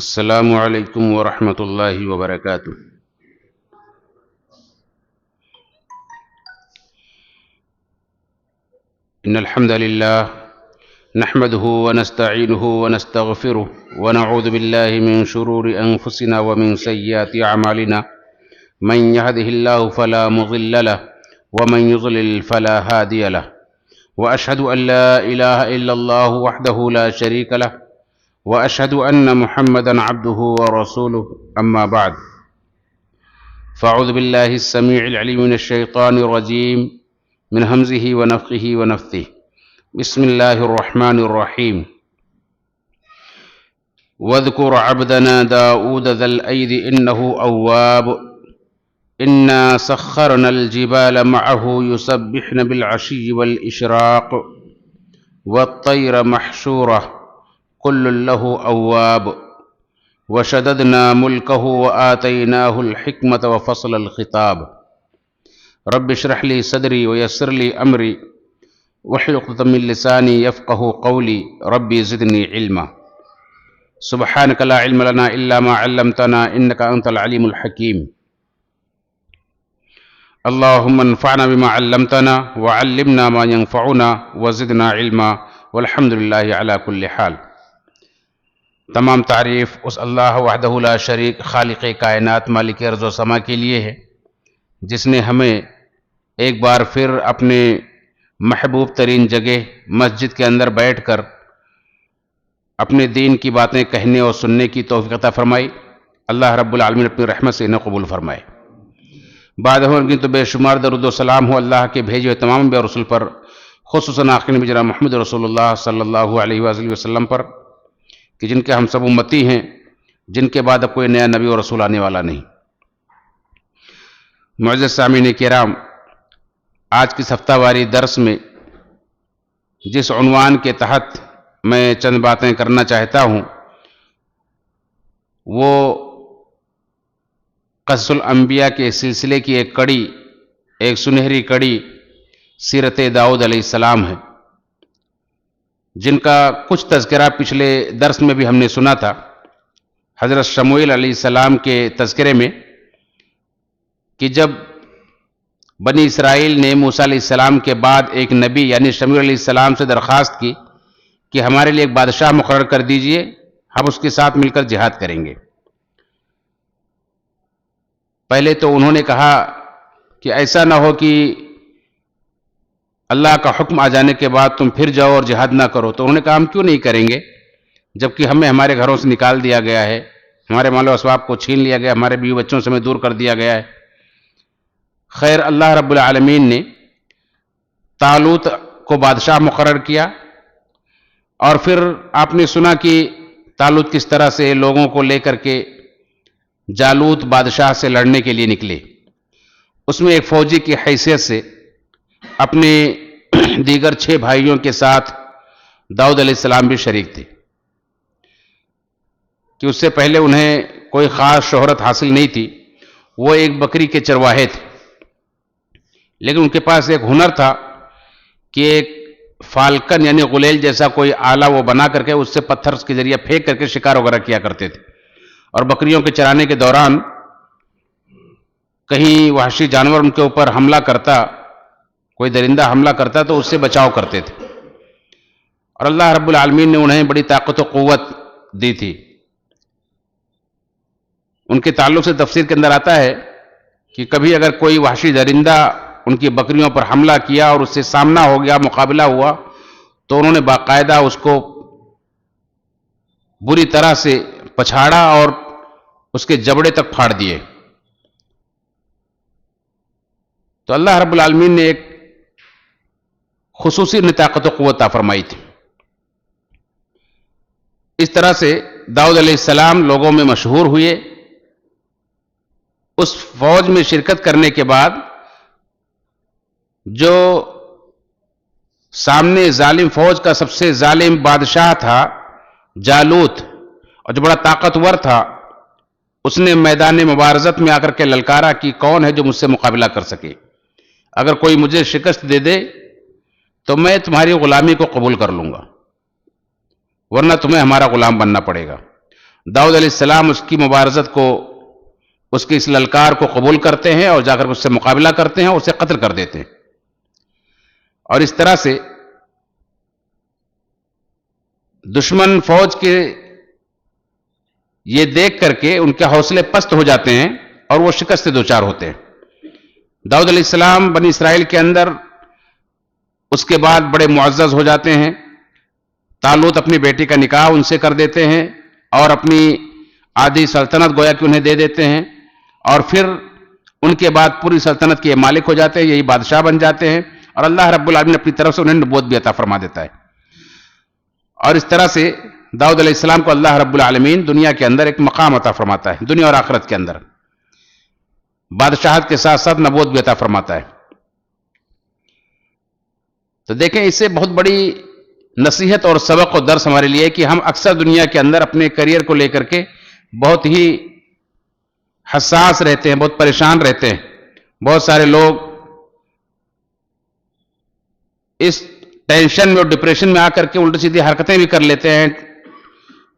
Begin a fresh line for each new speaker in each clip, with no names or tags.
السلام علیکم ورحمۃ اللہ وبرکاتہ۔ ان الحمد للہ نحمده ونستعینه ونستغفره ونعوذ باللہ من شرور انفسنا ومن سیئات اعمالنا، من يهده الله فلا مضل له ومن يضلل فلا هادي له، واشهد ان لا اله الا الله وحده لا شريك له، واشهد ان محمدا عبده ورسوله، اما بعد فاعوذ بالله السميع العليم من الشيطان الرجيم من همزه ونفخه ونفثه، بسم الله الرحمن الرحيم۔ واذكر عبدنا داود ذا الأيد إنه أواب، إنا سخرنا الجبال معه يسبحن بالعشي والإشراق والطير محشورة كل له أواب، وشددنا ملكه وآتيناه الحكمة وفصل الخطاب، رب اشرح لي صدري ويسر لي أمري واحلل عقدة من لساني يفقهوا قولي، ربي زدني علما، سبحانك لا علم لنا إلا ما علمتنا إنك أنت العليم الحكيم، اللهم انفعنا بما علمتنا وعلمنا ما ينفعنا وزدنا علما، والحمد لله على كل حال۔ تمام تعریف اس اللہ وحدہ لا شریک خالق کائنات مالک ارض و سما کے لیے ہے، جس نے ہمیں ایک بار پھر اپنے محبوب ترین جگہ مسجد کے اندر بیٹھ کر اپنے دین کی باتیں کہنے اور سننے کی توفیق عطا فرمائی۔ اللہ رب العالمین اپنی رحمت سے انہیں قبول فرمائے۔ بعد ہم تو بے شمار درود و سلام ہو اللہ کے بھیجے ہوئے تمام انبیاء اور رسول پر، خصوصاً آخری نبی جناب محمد رسول اللہ صلی اللہ علیہ وآلہ وسلم پر، کہ جن کے ہم سب امتی ہیں، جن کے بعد اب کوئی نیا نبی اور رسول آنے والا نہیں۔ معزز سامعین کرام، آج کی ہفتہ واری درس میں جس عنوان کے تحت میں چند باتیں کرنا چاہتا ہوں وہ قصص الانبیاء کے سلسلے کی ایک کڑی، ایک سنہری کڑی سیرت داؤد علیہ السلام ہے، جن کا کچھ تذکرہ پچھلے درس میں بھی ہم نے سنا تھا، حضرت شموئیل علیہ السلام کے تذکرے میں، کہ جب بنی اسرائیل نے موسیٰ علیہ السلام کے بعد ایک نبی یعنی شموئیل علیہ السلام سے درخواست کی کہ ہمارے لیے ایک بادشاہ مقرر کر دیجئے، ہم اس کے ساتھ مل کر جہاد کریں گے۔ پہلے تو انہوں نے کہا کہ ایسا نہ ہو کہ اللہ کا حکم آ جانے کے بعد تم پھر جاؤ اور جہاد نہ کرو۔ تو انہوں نے کہا ہم کیوں نہیں کریں گے، جبکہ ہمیں ہمارے گھروں سے نکال دیا گیا ہے، ہمارے مال و اسباب کو چھین لیا گیا، ہمارے بیوی بچوں سے ہمیں دور کر دیا گیا ہے۔ خیر، اللہ رب العالمین نے طالوت کو بادشاہ مقرر کیا، اور پھر آپ نے سنا کہ طالوت کس طرح سے لوگوں کو لے کر کے جالوت بادشاہ سے لڑنے کے لیے نکلے۔ اس میں ایک فوجی کی حیثیت سے اپنے دیگر 6 بھائیوں کے ساتھ داؤد علیہ السلام بھی شریک تھے، کہ اس سے پہلے انہیں کوئی خاص شہرت حاصل نہیں تھی، وہ ایک بکری کے چرواہے تھے، لیکن ان کے پاس ایک ہنر تھا کہ ایک فالکن یعنی غلیل جیسا کوئی آلہ وہ بنا کر کے اس سے پتھر کے ذریعے پھینک کر کے شکار وغیرہ کیا کرتے تھے، اور بکریوں کے چرانے کے دوران کہیں وحشی جانور ان کے اوپر حملہ کرتا، کوئی درندہ حملہ کرتا تو اس سے بچاؤ کرتے تھے، اور اللہ رب العالمین نے انہیں بڑی طاقت و قوت دی تھی۔ ان کے تعلق سے تفسیر کے اندر آتا ہے کہ کبھی اگر کوئی وحشی درندہ ان کی بکریوں پر حملہ کیا اور اس سے سامنا ہو گیا، مقابلہ ہوا، تو انہوں نے باقاعدہ اس کو بری طرح سے پچھاڑا اور اس کے جبڑے تک پھاڑ دیے۔ تو اللہ رب العالمین نے ایک خصوصی طاقت و قوت عطا فرمائی تھی۔ اس طرح سے داؤد علیہ السلام لوگوں میں مشہور ہوئے۔ اس فوج میں شرکت کرنے کے بعد جو سامنے ظالم فوج کا سب سے ظالم بادشاہ تھا جالوت، اور جو بڑا طاقتور تھا، اس نے میدان مبارزت میں آ کر کے للکارا کہ کون ہے جو مجھ سے مقابلہ کر سکے، اگر کوئی مجھے شکست دے دے تو میں تمہاری غلامی کو قبول کر لوں گا، ورنہ تمہیں ہمارا غلام بننا پڑے گا۔ داؤد علیہ السلام اس کی مبارزت کو، اس کی اس للکار کو قبول کرتے ہیں اور جا کر اس سے مقابلہ کرتے ہیں اور اسے قتل کر دیتے ہیں. اور اس طرح سے دشمن فوج کے یہ دیکھ کر کے ان کے حوصلے پست ہو جاتے ہیں اور وہ شکست سے دوچار ہوتے ہیں. داؤد علیہ السلام بنی اسرائیل کے اندر اس کے بعد بڑے معزز ہو جاتے ہیں. طالوت اپنی بیٹی کا نکاح ان سے کر دیتے ہیں اور اپنی آدھی سلطنت گویا کہ انہیں دے دیتے ہیں، اور پھر ان کے بعد پوری سلطنت کے مالک ہو جاتے ہیں، یہی بادشاہ بن جاتے ہیں، اور اللہ رب العالمین اپنی طرف سے انہیں نبوت بھی عطا فرما دیتا ہے. اور اس طرح سے داؤد علیہ السلام کو اللہ رب العالمین دنیا کے اندر ایک مقام عطا فرماتا ہے، دنیا اور آخرت کے اندر بادشاہت کے ساتھ ساتھ نبوت بھی عطا فرماتا ہے. تو دیکھیں اس سے بہت بڑی نصیحت اور سبق و درس ہمارے لیے کہ ہم اکثر دنیا کے اندر اپنے کیریئر کو لے کر کے بہت ہی حساس رہتے ہیں، بہت پریشان رہتے ہیں. بہت سارے لوگ اس ٹینشن میں اور ڈپریشن میں آ کر کے الٹی سیدھی حرکتیں بھی کر لیتے ہیں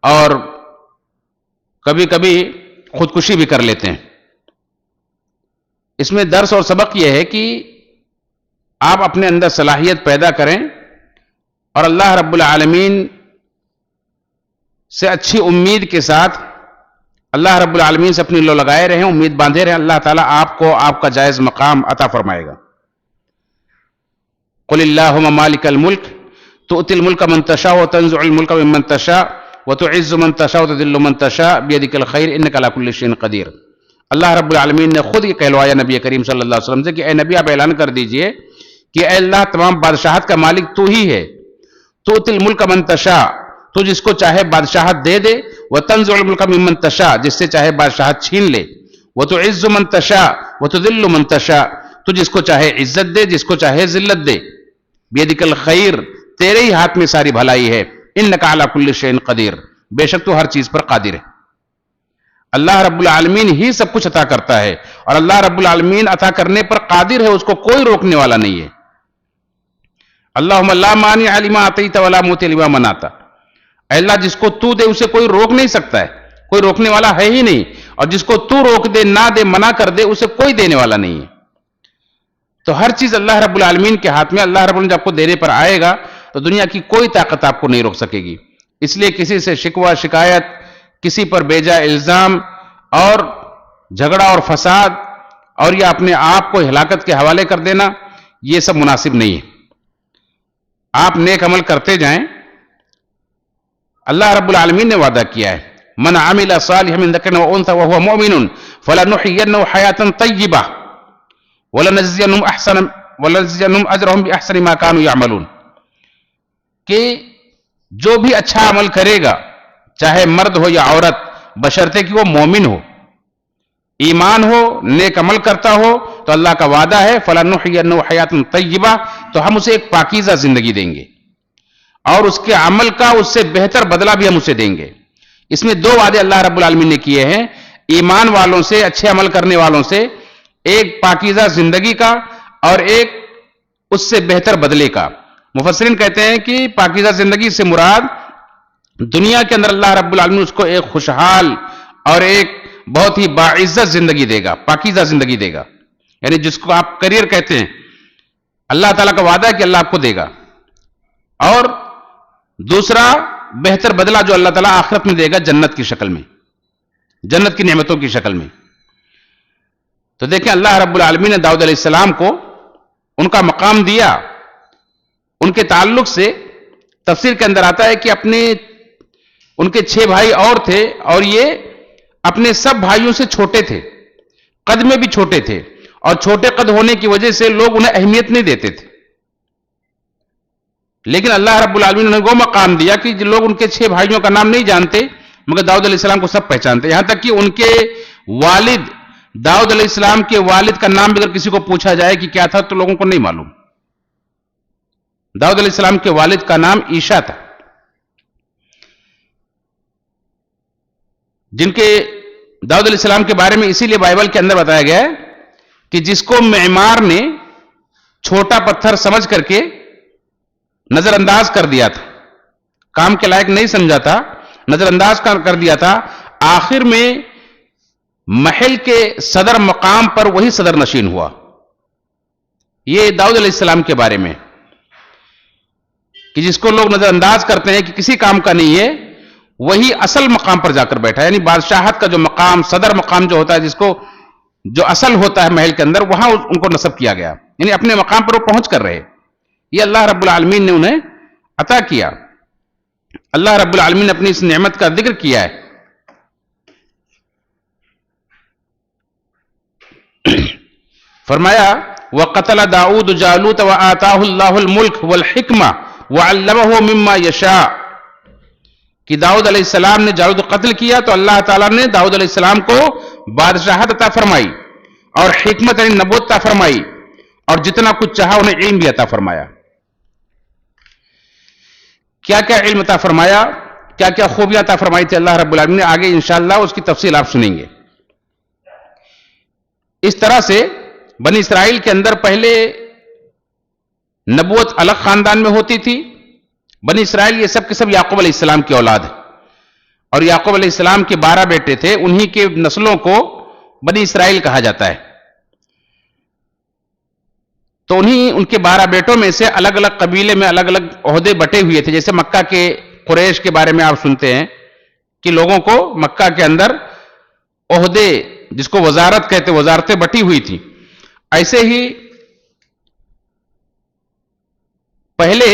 اور کبھی کبھی خودکشی بھی کر لیتے ہیں. اس میں درس اور سبق یہ ہے کہ آپ اپنے اندر صلاحیت پیدا کریں اور اللہ رب العالمین سے اچھی امید کے ساتھ اللہ رب العالمین سے اپنی لو لگائے رہیں، امید باندھے رہیں. اللہ تعالیٰ آپ کو آپ کا جائز مقام عطا فرمائے گا. قل اللہم مالک الملک تؤتی الملک من تشاء وتنزع الملک ممن تشاء وتعز من تشاء وتذل من تشاء بیدک الخیر انک علی کل شیء قدیر. اللہ رب العالمین نے خود یہ کہلوایا نبی کریم صلی اللہ علیہ وسلم سے کہ اے نبی آپ اعلان کر دیجئے کہ اے اللہ تمام بادشاہت کا مالک تو ہی ہے. تؤتی الملک من تشاء، تو جس کو چاہے بادشاہت دے دے، وتنزع الملک ممن تشاء، جس سے چاہے بادشاہت چھین لے، وتعز من تشاء وتذل من تشاء، تو جس کو چاہے عزت دے، جس کو چاہے ذلت دے. بیدک الخیر، تیرے ہی ہاتھ میں ساری بھلائی ہے. انک علی کل شیء قدیر، بے شک تو ہر چیز پر قادر ہے. اللہ رب العالمین ہی سب کچھ عطا کرتا ہے، اور اللہ رب العالمین عطا کرنے پر قادر ہے، اس کو کوئی روکنے والا نہیں ہے. اللہم لا مانع لما اعطیت ولا معطی لما منعت. اے اللہ جس کو تو دے اسے کوئی روک نہیں سکتا ہے، کوئی روکنے والا ہے ہی نہیں، اور جس کو تو روک دے، نہ دے، منع کر دے، اسے کوئی دینے والا نہیں ہے. تو ہر چیز اللہ رب العالمین کے ہاتھ میں. اللہ رب العالمین جب آپ کو دینے پر آئے گا تو دنیا کی کوئی طاقت آپ کو نہیں روک سکے گی. اس لیے کسی سے شکوہ شکایت، کسی پر بیجا الزام اور جھگڑا اور فساد اور یا اپنے آپ کو ہلاکت کے حوالے کر دینا، یہ سب مناسب نہیں ہے. آپ نیک عمل کرتے جائیں. اللہ رب العالمین نے وعدہ کیا ہے من عمل صالحا من ذکر و انثى وهو مؤمن فلنحيينه حیاة طیبہ ولنجزینهم اجرهم باحسن ما كانوا يعملون. کہ جو بھی اچھا عمل کرے گا، چاہے مرد ہو یا عورت، بشرطے کہ وہ مومن ہو، ایمان ہو، نیک عمل کرتا ہو، تو اللہ کا وعدہ ہے فلنحيينه حیاة طیبہ، تو ہم اسے ایک پاکیزہ زندگی دیں گے اور اس کے عمل کا اس سے بہتر بدلہ بھی ہم اسے دیں گے. اس میں دو وعدے اللہ رب العالمین نے کیے ہیں، ایمان والوں سے، اچھے عمل کرنے والوں سے، ایک پاکیزہ زندگی کا اور ایک اس سے بہتر بدلے کا. مفسرین کہتے ہیں کہ پاکیزہ زندگی سے مراد دنیا کے اندر اللہ رب العالمین اس کو ایک خوشحال اور ایک بہت ہی باعزت زندگی دے گا، پاکیزہ زندگی دے گا. یعنی جس کو آپ کریئر کہتے ہیں، اللہ تعالیٰ کا وعدہ ہے کہ اللہ آپ کو دے گا. اور دوسرا بہتر بدلہ جو اللہ تعالیٰ آخرت میں دے گا، جنت کی شکل میں، جنت کی نعمتوں کی شکل میں. تو دیکھیں اللہ رب العالمین نے داؤد علیہ السلام کو ان کا مقام دیا. ان کے تعلق سے تفسیر کے اندر آتا ہے کہ ان کے 6 بھائی اور تھے، اور یہ اپنے سب بھائیوں سے چھوٹے تھے، قد میں بھی چھوٹے تھے، اور چھوٹے قد ہونے کی وجہ سے لوگ انہیں اہمیت نہیں دیتے تھے. لیکن اللہ رب العالمین نے وہ مقام دیا کہ لوگ ان کے 6 بھائیوں کا نام نہیں جانتے، مگر داؤد علیہ السلام کو سب پہچانتے. یہاں تک کہ ان کے والد، داؤد علیہ السلام کے والد کا نام بھی اگر کسی کو پوچھا جائے کہ کیا تھا تو لوگوں کو نہیں معلوم. داؤد علیہ السلام کے والد کا نام عیشا تھا، جن کے داؤد علیہ السلام کے بارے میں اسی لیے بائبل کے اندر بتایا گیا ہے کہ جس کو معمار نے چھوٹا پتھر سمجھ کر کے نظر انداز کر دیا تھا، کام کے لائق نہیں سمجھا تھا، نظر انداز کر دیا تھا. آخر میں محل کے صدر مقام پر وہی صدر نشین ہوا. یہ داؤد علیہ السلام کے بارے میں کہ جس کو لوگ نظر انداز کرتے ہیں کہ کسی کام کا نہیں ہے، وہی اصل مقام پر جا کر بیٹھا. یعنی بادشاہت کا جو مقام، صدر مقام جو ہوتا ہے، جس کو جو اصل ہوتا ہے محل کے اندر، وہاں ان کو نصب کیا گیا. یعنی اپنے مقام پر وہ پہنچ کر رہے. یہ اللہ رب العالمین نے انہیں عطا کیا. اللہ رب العالمین نے اپنی اس نعمت کا ذکر کیا ہے. فرمایا وَقَتَلَ دَاؤُودُ جَالُوتَ وَآتَاهُ اللَّهُ الْمُلْكَ وَالْحِكْمَةَ وَعَلَّمَهُ مِمَّا يَشَاءُ کہ داؤد علیہ السلام نے جالوت کو قتل کیا تو اللہ تعالیٰ نے داؤد علیہ السلام کو بادشاہت عطا فرمائی اور حکمت یعنی نبوت عطا فرمائی، اور جتنا کچھ چاہا انہیں علم بھی عطا فرمایا. کیا کیا علم عطا فرمایا، کیا کیا خوبیاں عطا فرمائی تھی اللہ رب العالمین نے، آگے انشاءاللہ اس کی تفصیل آپ سنیں گے. اس طرح سے بنی اسرائیل کے اندر پہلے نبوت الگ خاندان میں ہوتی تھی. بنی اسرائیل یہ سب کے سب یعقوب علیہ السلام کی اولاد ہے، اور یعقوب علیہ السلام کے 12 بیٹے تھے، انہی کے نسلوں کو بنی اسرائیل کہا جاتا ہے. تو ان کے 12 بیٹوں میں سے الگ الگ قبیلے میں الگ الگ عہدے بٹے ہوئے تھے. جیسے مکہ کے قریش کے بارے میں آپ سنتے ہیں کہ لوگوں کو مکہ کے اندر عہدے، جس کو وزارت کہتے، وزارتیں بٹی ہوئی تھی. ایسے ہی پہلے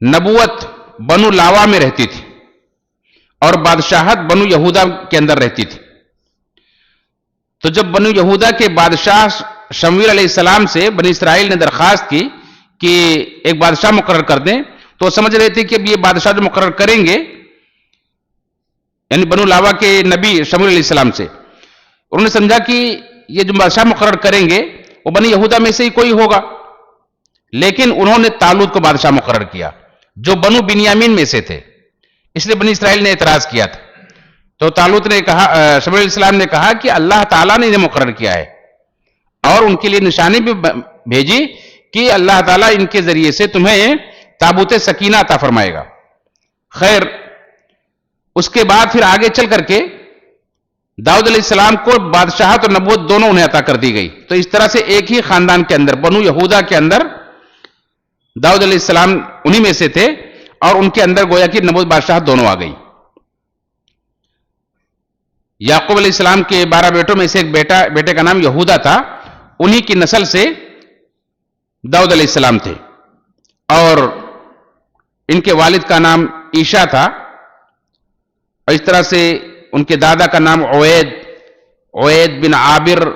نبوت بنو لاوا میں رہتی تھی اور بادشاہت بنو یہودا کے اندر رہتی تھی. تو جب بنو یہودا کے بادشاہ شمویل علیہ السلام سے بنی اسرائیل نے درخواست کی کہ ایک بادشاہ مقرر کر دیں، تو وہ سمجھ رہے تھے کہ اب یہ بادشاہ جو مقرر کریں گے، یعنی بنو لاوا کے نبی شمویل علیہ السلام سے، انہوں نے سمجھا کہ یہ جو بادشاہ مقرر کریں گے وہ بنی یہودا میں سے ہی کوئی ہوگا. لیکن انہوں نے طالوت کو بادشاہ مقرر کیا جو بنو بنیامین میں سے تھے. اس لیے بنی اسرائیل نے اعتراض کیا تھا. تو طالوت نے کہا، شمویل علیہ السلام نے کہا کہ اللہ تعالیٰ نے انہیں مقرر کیا ہے، اور ان کے لیے نشانی بھی بھیجی کہ اللہ تعالیٰ ان کے ذریعے سے تمہیں تابوت سکینہ عطا فرمائے گا. خیر، اس کے بعد پھر آگے چل کر کے داؤد علیہ السلام کو بادشاہت اور نبوت دونوں انہیں عطا کر دی گئی. تو اس طرح سے ایک ہی خاندان کے اندر بنو یہودا کے اندر داؤد علیہ السلام انہی میں سے تھے، اور ان کے اندر گویا کہ نبوت بادشاہت دونوں آ گئی. یعقوب علیہ السلام کے 12 بیٹوں میں سے ایک بیٹے کا نام یہودا تھا، انہی کی نسل سے داؤد علیہ السلام تھے. اور ان کے والد کا نام عیشا تھا، اور اس طرح سے ان کے دادا کا نام عوید بن عابر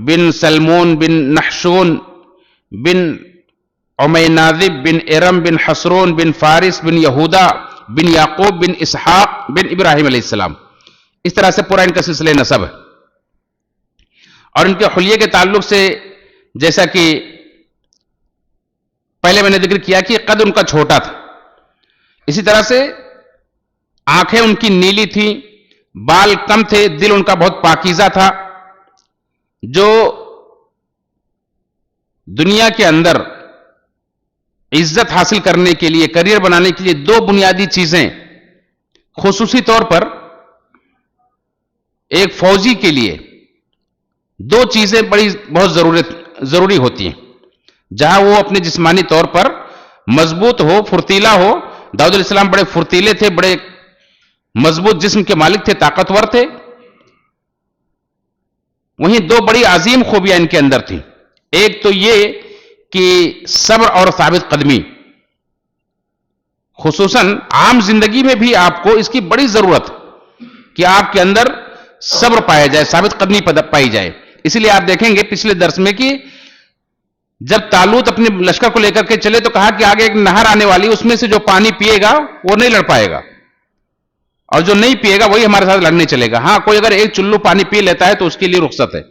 بن سلمون بن نحشون بن عمیناذب بن ارم بن حسرون بن فارس بن یہودا بن یعقوب بن اسحاق بن ابراہیم علیہ السلام. اس طرح سے پورا ان کا سلسلہ نسب ہے. اور ان کے حلیے کے تعلق سے جیسا کہ پہلے میں نے ذکر کیا کہ قد ان کا چھوٹا تھا، اسی طرح سے آنکھیں ان کی نیلی تھیں، بال کم تھے، دل ان کا بہت پاکیزہ تھا. جو دنیا کے اندر عزت حاصل کرنے کے لیے، کریئر بنانے کے لیے 2 بنیادی چیزیں خصوصی طور پر ایک فوجی کے لیے 2 چیزیں بہت ضروری ہوتی ہیں. جہاں وہ اپنے جسمانی طور پر مضبوط ہو، پھرتیلا ہو. داؤد علیہ السلام بڑے پھرتیلے تھے، بڑے مضبوط جسم کے مالک تھے، طاقتور تھے. وہیں 2 بڑی عظیم خوبیاں ان کے اندر تھیں. ایک تو یہ کہ صبر اور ثابت قدمی، خصوصاً عام زندگی میں بھی آپ کو اس کی بڑی ضرورت کہ آپ کے اندر صبر پایا جائے، ثابت قدمی پائی جائے. اسی لیے آپ دیکھیں گے پچھلے درس میں کہ جب طالوت اپنے لشکر کو لے کر کے چلے تو کہا کہ آگے ایک نہر آنے والی، اس میں سے جو پانی پیے گا وہ نہیں لڑ پائے گا، اور جو نہیں پیے گا وہی ہمارے ساتھ لڑنے چلے گا. ہاں، کوئی اگر ایک چلو پانی پی لیتا ہے تو اس کے لیے رخصت ہے،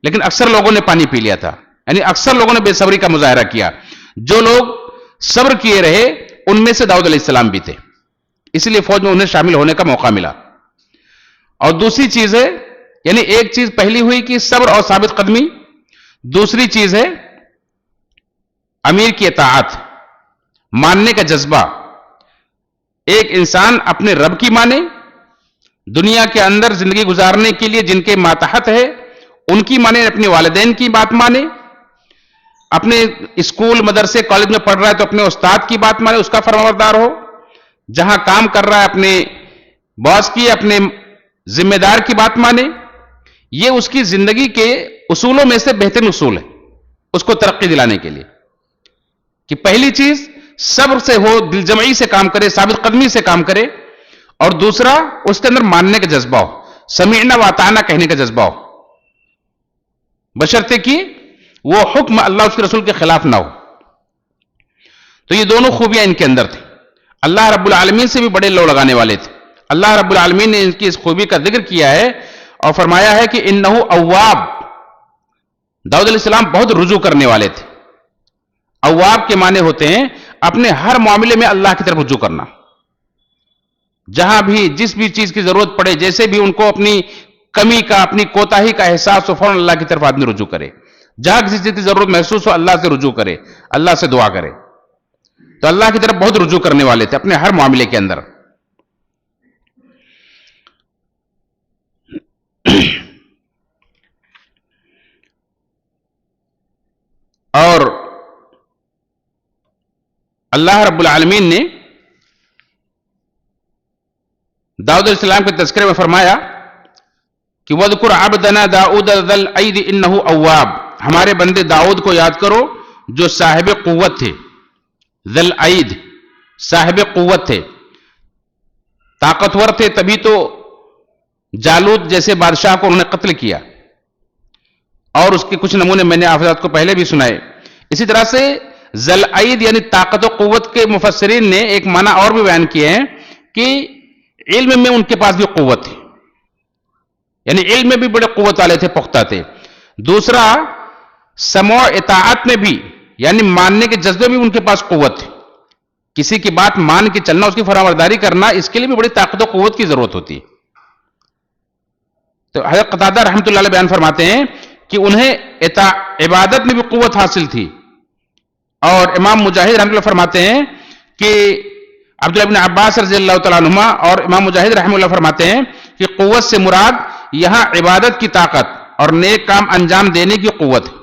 لیکن اکثر لوگوں نے پانی پی لیا تھا. یعنی اکثر لوگوں نے بے صبری کا مظاہرہ کیا. جو لوگ صبر کیے رہے ان میں سے داؤد علیہ السلام بھی تھے، اس لیے فوج میں انہیں شامل ہونے کا موقع ملا. اور دوسری چیز ہے، یعنی ایک چیز پہلی ہوئی کہ صبر اور ثابت قدمی، دوسری چیز ہے امیر کی اطاعت، ماننے کا جذبہ. ایک انسان اپنے رب کی مانے، دنیا کے اندر زندگی گزارنے کے لیے جن کے ماتحت ہے ان کی مانے، اپنے والدین کی بات مانے، اپنے اسکول مدرسے کالج میں پڑھ رہا ہے تو اپنے استاد کی بات مانے، اس کا فرمانبردار ہو، جہاں کام کر رہا ہے اپنے باس کی، اپنے ذمہ دار کی بات مانے. یہ اس کی زندگی کے اصولوں میں سے بہترین اصول ہے اس کو ترقی دلانے کے لیے، کہ پہلی چیز صبر سے ہو، دل جمعی سے کام کرے، ثابت قدمی سے کام کرے، اور دوسرا اس کے اندر ماننے کا جذبہ ہو، سمعنا واطعنا کہنے کا جذبہ ہو، بشرطے کہ وہ حکم اللہ اس کے رسول کے خلاف نہ ہو. تو یہ دونوں خوبیاں ان کے اندر تھیں. اللہ رب العالمین سے بھی بڑے لو لگانے والے تھے. اللہ رب العالمین نے ان کی اس خوبی کا ذکر کیا ہے اور فرمایا ہے کہ انہ اواب. داؤد علیہ السلام بہت رجوع کرنے والے تھے. اواب کے معنی ہوتے ہیں اپنے ہر معاملے میں اللہ کی طرف رجوع کرنا. جہاں بھی جس بھی چیز کی ضرورت پڑے، جیسے بھی ان کو اپنی کمی کا، اپنی کوتاہی کا احساس ہو، فوراً اللہ کی طرف آدمی رجوع کرے. جہاں کسی چیز کی ضرورت محسوس ہو اللہ سے رجوع کرے، اللہ سے دعا کرے. تو اللہ کی طرف بہت رجوع کرنے والے تھے اپنے ہر معاملے کے اندر. اور اللہ رب العالمین نے داؤد علیہ السلام کے تذکرے میں فرمایا کہ وَذْكُرْ عَبْدَنَا دَاؤُدَ ذَا الْأَيْدِ إِنَّهُ أَوَّابٌ. ہمارے بندے داؤد کو یاد کرو جو صاحب قوت تھے. ذَا الْأَيْدِ صاحب قوت تھے، طاقتور تھے، تبھی تو جالوت جیسے بادشاہ کو انہوں نے قتل کیا. اور اس کے کچھ نمونے میں نے آپ حضرات کو پہلے بھی سنائے. اسی طرح سے ذی العید یعنی طاقت و قوت کے مفسرین نے ایک معنی اور بھی بیان کیے ہیں کہ علم میں ان کے پاس بھی قوت تھی، یعنی علم میں بھی بڑے قوت والے تھے، پختہ تھے. دوسرا سمع اطاعت میں بھی، یعنی ماننے کے جذبے میں بھی ان کے پاس قوت تھی. کسی کی بات مان کے چلنا، اس کی فرمانبرداری کرنا، اس کے لیے بھی بڑی طاقت و قوت کی ضرورت ہوتی ہے. تو حضرت قتادہ رحمۃ اللہ علیہ بیان فرماتے ہیں کہ انہیں عبادت میں بھی قوت حاصل تھی. اور امام مجاہد رحمۃ اللہ فرماتے ہیں کہ عبداللہ بن عباس رضی اللہ تعالیٰ عنہما اور امام مجاہد رحمۃ اللہ فرماتے ہیں کہ قوت سے مراد یہاں عبادت کی طاقت اور نیک کام انجام دینے کی قوت ہے.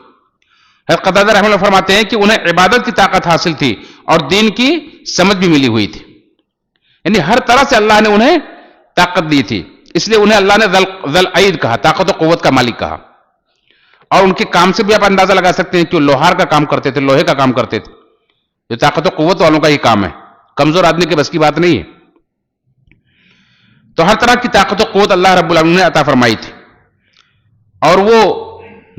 حضرت قتادہ رحمۃ اللہ فرماتے ہیں کہ انہیں عبادت کی طاقت حاصل تھی اور دین کی سمجھ بھی ملی ہوئی تھی، یعنی ہر طرح سے اللہ نے انہیں طاقت دی تھی. اس لیے انہیں اللہ نے ذی العید کہا، طاقت و قوت کا مالک کہا. اور ان کے کام سے بھی آپ اندازہ لگا سکتے ہیں کہ وہ لوہار کا کام کرتے تھے، لوہے کا کام کرتے تھے. یہ طاقت و قوت والوں کا ہی کام ہے، کمزور آدمی کے بس کی بات نہیں ہے. تو ہر طرح کی طاقت و قوت اللہ رب العالمین نے عطا فرمائی تھی. اور وہ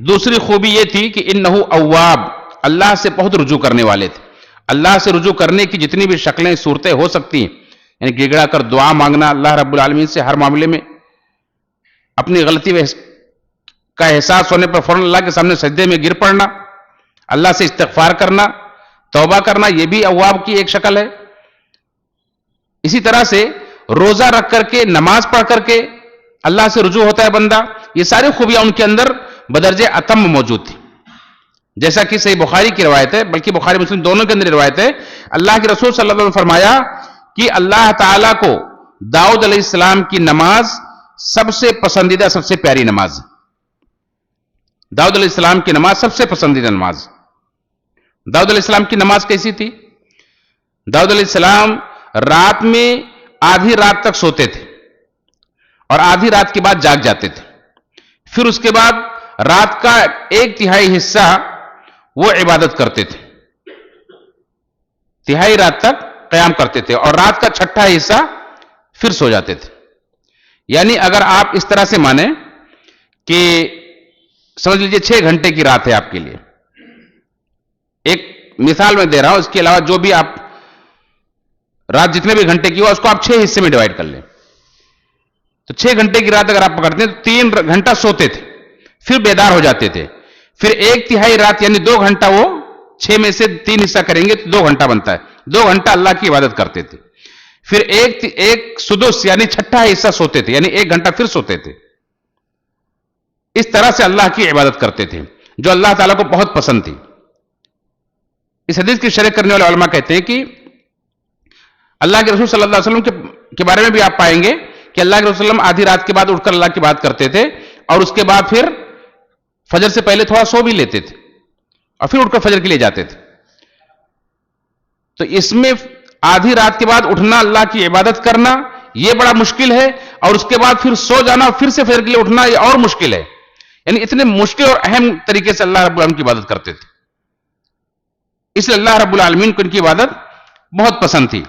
دوسری خوبی یہ تھی کہ انہ اواب، اللہ سے بہت رجوع کرنے والے تھے. اللہ سے رجوع کرنے کی جتنی بھی شکلیں صورتیں ہو سکتی ہیں، یعنی گڑ گڑا کر دعا مانگنا، اللہ رب العالمین سے ہر معاملے میں اپنی غلطی کا احساس ہونے پر فوراً اللہ کے سامنے سجدے میں گر پڑنا، اللہ سے استغفار کرنا، توبہ کرنا، یہ بھی اواب کی ایک شکل ہے. اسی طرح سے روزہ رکھ کر کے، نماز پڑھ کر کے اللہ سے رجوع ہوتا ہے بندہ. یہ ساری خوبیاں ان کے اندر بدرجہ اتم موجود تھی. جیسا کہ صحیح بخاری کی روایت ہے، بلکہ بخاری مسلم دونوں کے اندر روایت ہے، اللہ کے رسول صلی اللہ علیہ وسلم نے فرمایا کہ اللہ تعالیٰ کو داؤد علیہ السلام کی نماز سب سے پسندیدہ، سب سے پیاری نماز. داؤد علیہ السلام کی نماز سب سے پسندیدہ نماز. داؤد علیہ السلام کی نماز کیسی تھی؟ داؤد علیہ السلام رات میں آدھی رات تک سوتے تھے اور آدھی رات کے بعد جاگ جاتے تھے. پھر اس کے بعد رات کا 1/3 حصہ وہ عبادت کرتے تھے، تہائی رات تک قیام کرتے تھے، اور رات کا 6واں حصہ پھر سو جاتے تھے. یعنی اگر آپ اس طرح سے مانیں کہ سمجھ لیجئے 6 گھنٹے کی رات ہے آپ کے لیے، ایک مثال میں دے رہا ہوں، اس کے علاوہ جو بھی آپ رات جتنے بھی گھنٹے کی ہو اس کو آپ 6 حصے میں ڈیوائڈ کر لیں. تو 6 گھنٹے کی رات اگر آپ پکڑتے ہیں تو 3 گھنٹہ سوتے تھے، پھر بیدار ہو جاتے تھے، پھر 1/3 رات یعنی 2 گھنٹہ وہ 6 میں سے 3 حصہ کریں گے تو 2 گھنٹہ بنتا ہے، 2 گھنٹہ اللہ کی عبادت کرتے تھے. پھر ایک سدس یعنی 6واں حصہ سوتے تھے، یعنی 1 گھنٹہ پھر سوتے تھے. اس طرح سے اللہ کی عبادت کرتے تھے جو اللہ تعالیٰ کو بہت پسند تھی. اس حدیث کی شرح کرنے والے علماء کہتے ہیں کہ اللہ کے رسول صلی اللہ علیہ وسلم کے بارے میں بھی آپ پائیں گے کہ اللہ کے رسول صلی اللہ علیہ وسلم آدھی رات کے بعد اٹھ کر اللہ کی بات کرتے تھے اور اس کے بعد پھر فجر سے پہلے تھوڑا سو بھی لیتے تھے اور پھر اٹھ کر فجر کے لیے جاتے تھے. تو اس میں آدھی رات کے بعد اٹھنا اللہ کی عبادت کرنا یہ بڑا مشکل ہے, اور اس کے بعد پھر سو جانا پھر سے فجر کے لیے اٹھنا یہ اور مشکل ہے. یعنی اتنے مشکل اور اہم طریقے سے اللہ رب العالمین کی عبادت کرتے تھے, اس لیے اللہ رب العالمین کو ان کی عبادت بہت پسند تھی.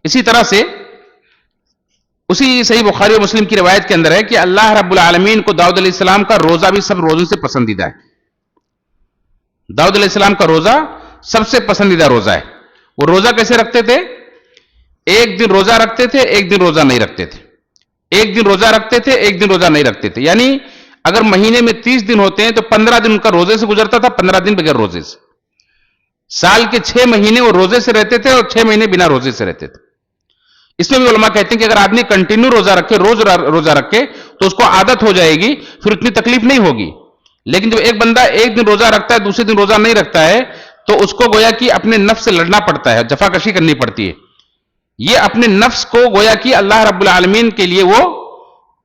اسی طرح سے اسی صحیح بخاری اور مسلم کی روایت کے اندر ہے کہ اللہ رب العالمین کو داؤد علیہ السلام کا روزہ بھی سب روزوں سے پسندیدہ ہے. داؤد علیہ السلام کا روزہ سب سے پسندیدہ روزہ ہے. وہ روزہ کیسے رکھتے تھے؟ ایک دن روزہ رکھتے تھے, ایک دن روزہ نہیں رکھتے تھے. ایک دن روزہ رکھتے تھے, ایک دن روزہ نہیں رکھتے تھے. یعنی اگر مہینے میں 30 دن ہوتے ہیں تو 15 دن ان کا روزے سے گزرتا تھا, 15 دن بغیر روزے سے. سال کے 6 مہینے وہ روزے سے رہتے تھے اور 6 مہینے بنا روزے سے رہتے تھے. اس میں بھی علماء کہتے ہیں کہ اگر آدمی کنٹینیو روزہ رکھے, روز روزہ رکھے, تو اس کو عادت ہو جائے گی, پھر اتنی تکلیف نہیں ہوگی. لیکن جب ایک بندہ ایک دن روزہ رکھتا ہے, دوسرے دن روزہ نہیں رکھتا ہے, تو اس کو گویا کہ اپنے نفس سے لڑنا پڑتا ہے, جفا کشی کرنی پڑتی ہے. یہ اپنے نفس کو گویا کہ اللہ رب العالمین کے لیے وہ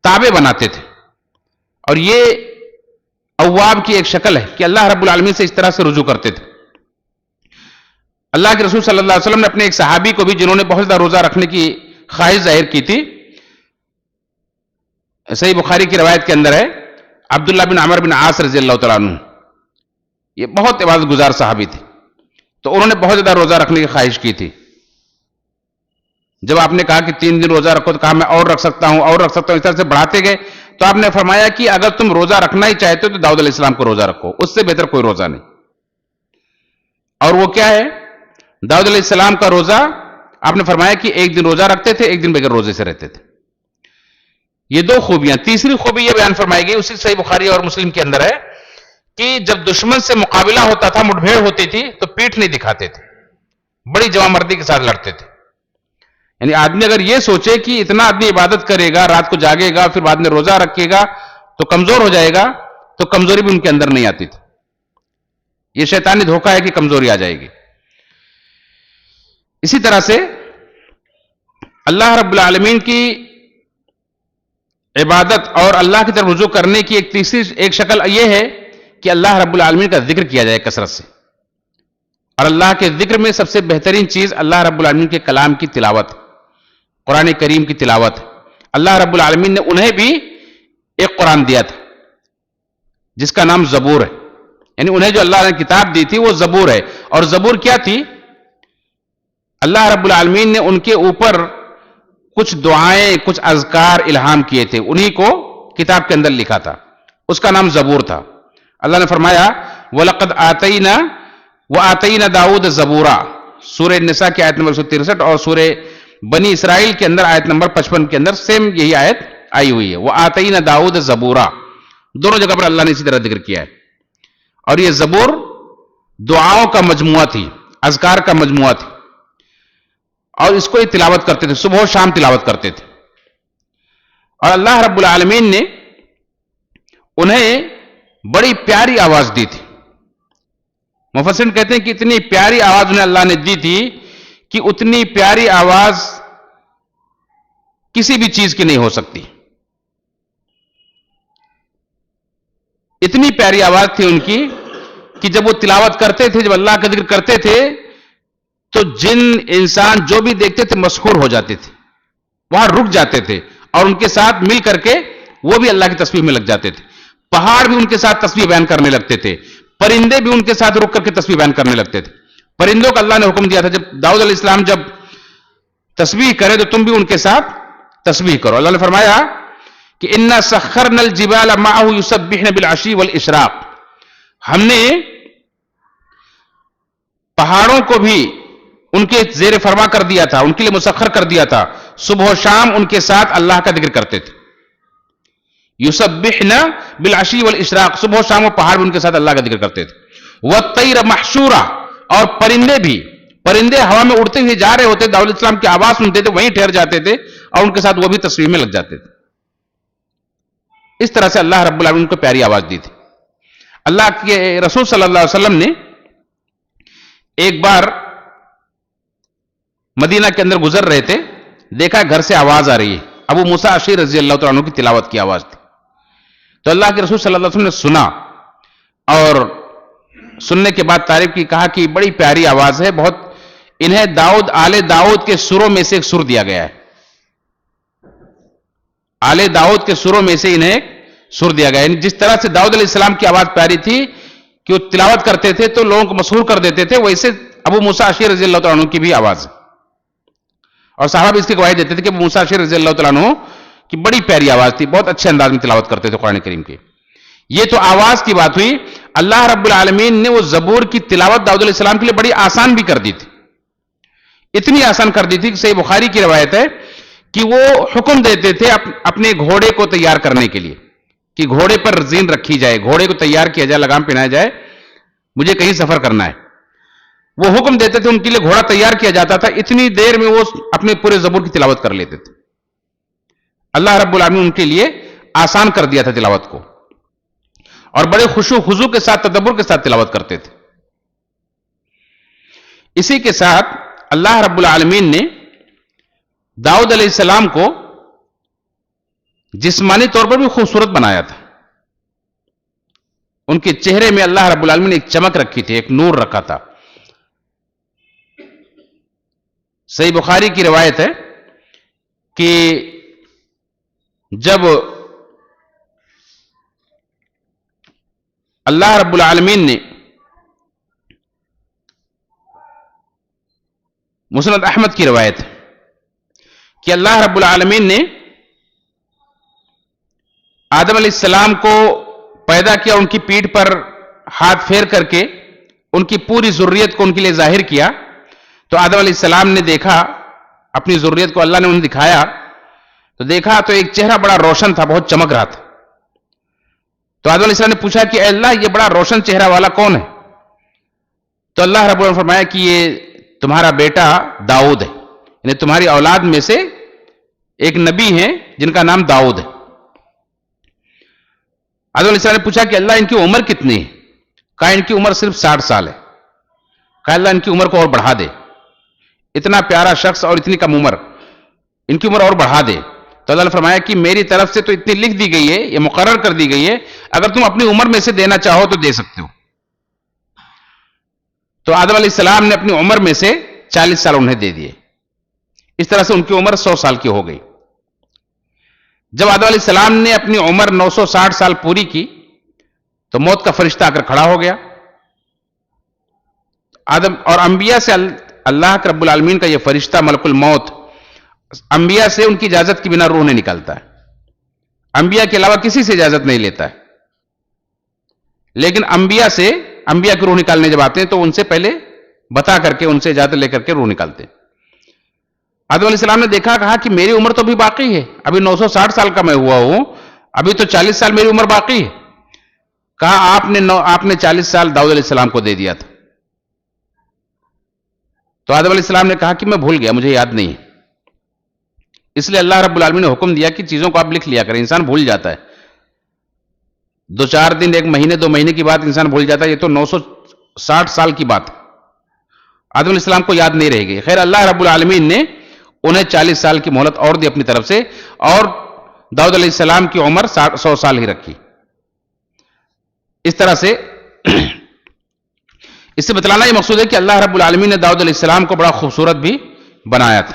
تابع بناتے تھے, اور یہ اواب کی ایک شکل ہے کہ اللہ رب العالمین سے اس طرح سے رجوع کرتے تھے. اللہ کے رسول صلی اللہ علیہ وسلم نے اپنے ایک صحابی کو بھی, جنہوں نے بہت زیادہ روزہ رکھنے کی خواہش ظاہر کی تھی, صحیح بخاری کی روایت کے اندر ہے, عبداللہ بن عمر بن عاص رضی اللہ تعالیٰ عنہ, یہ بہت عبادت گزار صحابی تھے. تو انہوں نے بہت زیادہ روزہ رکھنے کی خواہش کی تھی. جب آپ نے کہا کہ 3 دن روزہ رکھو, تو کہا میں اور رکھ سکتا ہوں, اور رکھ سکتا ہوں, اس طرح سے بڑھاتے گئے. تو آپ نے فرمایا کہ اگر تم روزہ رکھنا ہی چاہتے ہو تو داؤد علیہ السلام کو روزہ رکھو, اس سے بہتر کوئی روزہ نہیں. اور وہ کیا ہے؟ داؤد علیہ السلام کا روزہ آپ نے فرمایا کہ ایک دن روزہ رکھتے تھے, ایک دن بغیر روزے سے رہتے تھے. یہ 2 خوبیاں. تیسری خوبی یہ بیان فرمائی گئی اسی صحیح بخاری اور مسلم کے اندر ہے کہ جب دشمن سے مقابلہ ہوتا تھا, مٹبھیڑ ہوتی تھی, تو پیٹھ نہیں دکھاتے تھے, بڑی جوامردی کے ساتھ لڑتے تھے. یعنی آدمی اگر یہ سوچے کہ اتنا آدمی عبادت کرے گا, رات کو جاگے گا, پھر بعد میں روزہ رکھے گا تو کمزور ہو جائے گا, تو کمزوری بھی ان کے اندر نہیں آتی تھی. یہ شیطانی دھوکہ ہے کہ کمزوری آ جائے گی. اسی طرح سے اللہ رب العالمین کی عبادت اور اللہ کی طرف رجوع کرنے کی ایک تیسری ایک شکل یہ ہے کہ اللہ رب العالمین کا ذکر کیا جائے کثرت سے. اور اللہ کے ذکر میں سب سے بہترین چیز اللہ رب العالمین کے کلام کی تلاوت, قرآن کریم کی تلاوت. اللہ رب العالمین نے انہیں بھی ایک قرآن دیا تھا جس کا نام زبور ہے. یعنی انہیں جو اللہ نے کتاب دی تھی وہ زبور ہے. اور زبور کیا تھی؟ اللہ رب العالمین نے ان کے اوپر کچھ دعائیں, کچھ اذکار الہام کیے تھے, انہی کو کتاب کے اندر لکھا تھا, اس کا نام زبور تھا. اللہ نے فرمایا وَلَقَدْ آتَيْنَا وَآتَيْنَا دَاوُودَ زَبُورًا, سورہ نساء کی آیت نمبر 163 اور سورہ بنی اسرائیل کے اندر آیت نمبر 55 کے اندر سیم یہی آیت آئی ہوئی ہے. وَآتَيْنَا دَاوُودَ زَبُورًا, دونوں جگہ پر اللہ نے اسی طرح ذکر کیا ہے. اور یہ زبور دعاؤں کا مجموعہ تھی, اذکار کا مجموعہ تھی, اور اس کو یہ تلاوت کرتے تھے, صبح و شام تلاوت کرتے تھے. اور اللہ رب العالمین نے انہیں بڑی پیاری آواز دی تھی. مفسرین کہتے ہیں کہ اتنی پیاری آواز انہیں اللہ نے دی تھی کہ اتنی پیاری آواز کسی بھی چیز کی نہیں ہو سکتی. اتنی پیاری آواز تھی ان کی کہ جب وہ تلاوت کرتے تھے, جب اللہ کا ذکر کرتے تھے, تو جن انسان جو بھی دیکھتے تھے مسحور ہو جاتے تھے, وہاں رک جاتے تھے, اور ان کے ساتھ مل کر کے وہ بھی اللہ کی تسبیح میں لگ جاتے تھے. پہاڑ بھی ان کے ساتھ تسبیح بیان کرنے لگتے تھے, پرندے بھی ان کے ساتھ رک کر کے تسبیح بیان کرنے لگتے تھے. پرندوں کو اللہ نے حکم دیا تھا جب داؤد علیہ السلام جب تسبیح کرے تو تم بھی ان کے ساتھ تسبیح کرو. اللہ نے فرمایا کہ اِنَّا سَخَّرْنَا الْجِبَالَ مَعَهُ يُسَبِّحْنَ بِالْعَشِيِّ وَالْإِشْرَاقِ, ہم نے پہاڑوں کو بھی ان کے زیر فرما کر دیا تھا, ان کے لیے مسخر کر دیا تھا, صبح و شام ان کے ساتھ اللہ کا ذکر کرتے تھے. یسبحن بالعشی والاشراق, صبح و شام وہ پہاڑ بھی ان کے ساتھ اللہ کا ذکر کرتے تھے. والطیر محشورا, اور پرندے بھی, پرندے ہوا میں اڑتے ہوئے جا رہے ہوتے, داؤد علیہ السلام کی آواز سنتے تھے, وہیں ٹھہر جاتے تھے, اور ان کے ساتھ وہ بھی تسبیح میں لگ جاتے تھے. اس طرح سے اللہ رب العالمین کو پیاری آواز دی تھی. اللہ کے رسول صلی اللہ علیہ وسلم نے ایک بار مدینہ کے اندر گزر رہے تھے، دیکھا گھر سے آواز آ رہی ہے، ابو موسیٰ اشعری رضی اللہ تعالیٰ عنہ کی تلاوت کی آواز تھی. تو اللہ کے رسول صلی اللہ علیہ وسلم نے سنا اور سننے کے بعد تعریف کی، کہا کہ بڑی پیاری آواز ہے، بہت انہیں آل داؤد کے سروں میں سے ایک سر دیا گیا ہے. آل داؤد کے سروں میں سے انہیں ایک سر دیا گیا ہے. یعنی جس طرح سے داؤد علیہ السلام کی آواز پیاری تھی کہ وہ تلاوت کرتے تھے تو لوگوں کو مسحور کر دیتے تھے، ویسے ابو موسیٰ اشعری رضی اللہ تعالیٰ عنہ کی بھی آواز ہے. اور صحابہ اس کی گواہی دیتے تھے کہ ابو موسیٰ اشعری رضی اللہ تعالیٰ عنہ کی بڑی پیاری آواز تھی، بہت اچھے انداز میں تلاوت کرتے تھے قرآن کریم کی. یہ تو آواز کی بات ہوئی. اللہ رب العالمین نے وہ زبور کی تلاوت داؤد علیہ السلام کے لیے بڑی آسان بھی کر دی تھی. اتنی آسان کر دی تھی کہ صحیح بخاری کی روایت ہے کہ وہ حکم دیتے تھے اپنے گھوڑے کو تیار کرنے کے لیے کہ گھوڑے پر زین رکھی جائے، گھوڑے کو تیار کیا جائے، لگام پہنایا جائے، مجھے کہیں سفر کرنا ہے. وہ حکم دیتے تھے، ان کے لیے گھوڑا تیار کیا جاتا تھا، اتنی دیر میں وہ اپنے پورے زبور کی تلاوت کر لیتے تھے. اللہ رب العالمین ان کے لیے آسان کر دیا تھا تلاوت کو، اور بڑے خشوع خضوع کے ساتھ، تدبر کے ساتھ تلاوت کرتے تھے. اسی کے ساتھ اللہ رب العالمین نے داؤد علیہ السلام کو جسمانی طور پر بھی خوبصورت بنایا تھا. ان کے چہرے میں اللہ رب العالمین نے ایک چمک رکھی تھی، ایک نور رکھا تھا. صحیح بخاری کی روایت ہے کہ جب اللہ رب العالمین نے مسند احمد کی روایت ہے کہ اللہ رب العالمین نے آدم علیہ السلام کو پیدا کیا، ان کی پیٹھ پر ہاتھ پھیر کر کے ان کی پوری ذریت کو ان کے لیے ظاہر کیا. تو آدم علیہ السلام نے دیکھا اپنی ذریت کو، اللہ نے انہیں دکھایا تو دیکھا تو ایک چہرہ بڑا روشن تھا، بہت چمک رہا تھا. تو آدم علیہ السلام نے پوچھا کہ اے اللہ، یہ بڑا روشن چہرہ والا کون ہے؟ تو اللہ رب العالمین نے فرمایا کہ یہ تمہارا بیٹا داؤد ہے، یعنی تمہاری اولاد میں سے ایک نبی ہیں جن کا نام داؤد ہے. آدم علیہ السلام نے پوچھا کہ اللہ ان کی عمر کتنی ہے؟ کہا ان کی عمر صرف 60 سال ہے. کہا اللہ ان کی عمر کو اور بڑھا دے، اتنا پیارا شخص اور اتنی کم عمر، ان کی عمر اور بڑھا دے. تو اللہ نے فرمایا کہ میری طرف سے تو اتنی لکھ دی گئی ہے، یہ مقرر کر دی گئی ہے، اگر تم اپنی عمر میں سے دینا چاہو تو دے سکتے ہو. تو آدم علیہ السلام نے اپنی عمر میں سے 40 سال انہیں دے دیے. اس طرح سے ان کی عمر 100 سال کی ہو گئی. جب آدم علیہ السلام نے اپنی عمر 960 سال پوری کی تو موت کا فرشتہ آ کر کھڑا ہو گیا. آدم اور انبیاء سے اللہ رب العالمین کا یہ فرشتہ ملک الموت انبیاء سے ان کی اجازت کی بنا روح نہیں نکالتا ہے، انبیاء کے علاوہ کسی سے اجازت نہیں لیتا ہے. لیکن انبیاء کی روح نکالنے جب آتے ہیں تو ان سے پہلے بتا کر کے، ان سے اجازت لے کر کے روح نکالتے ہیں. آدم علیہ السلام نے دیکھا، کہا کہ میری عمر تو بھی باقی ہے، ابھی 960 سال کا میں ہوا ہوں، ابھی تو 40 سال میری عمر باقی ہے. کہا آپ نے 40 سال داؤد علیہ السلام کو دے دیا تھا. تو آدم علیہ السلام نے کہا کہ میں بھول گیا، مجھے یاد نہیں ہے. اس لیے اللہ رب العالمین نے حکم دیا کہ چیزوں کو آپ لکھ لیا کریں. انسان بھول جاتا ہے، 2-4 دن، 1 مہینے، 2 مہینے کی بات انسان بھول جاتا ہے، یہ تو 960 سال کی بات ہے. آدم علیہ السلام کو یاد نہیں رہے گی. خیر، اللہ رب العالمین نے انہیں 40 سال کی مہلت اور دی اپنی طرف سے، اور داؤد علیہ السلام کی عمر 100 سال ہی رکھی. اس طرح سے اس سے بتلانا یہ مقصود ہے کہ اللہ رب العالمین نے داؤد علیہ السلام کو بڑا خوبصورت بھی بنایا تھا.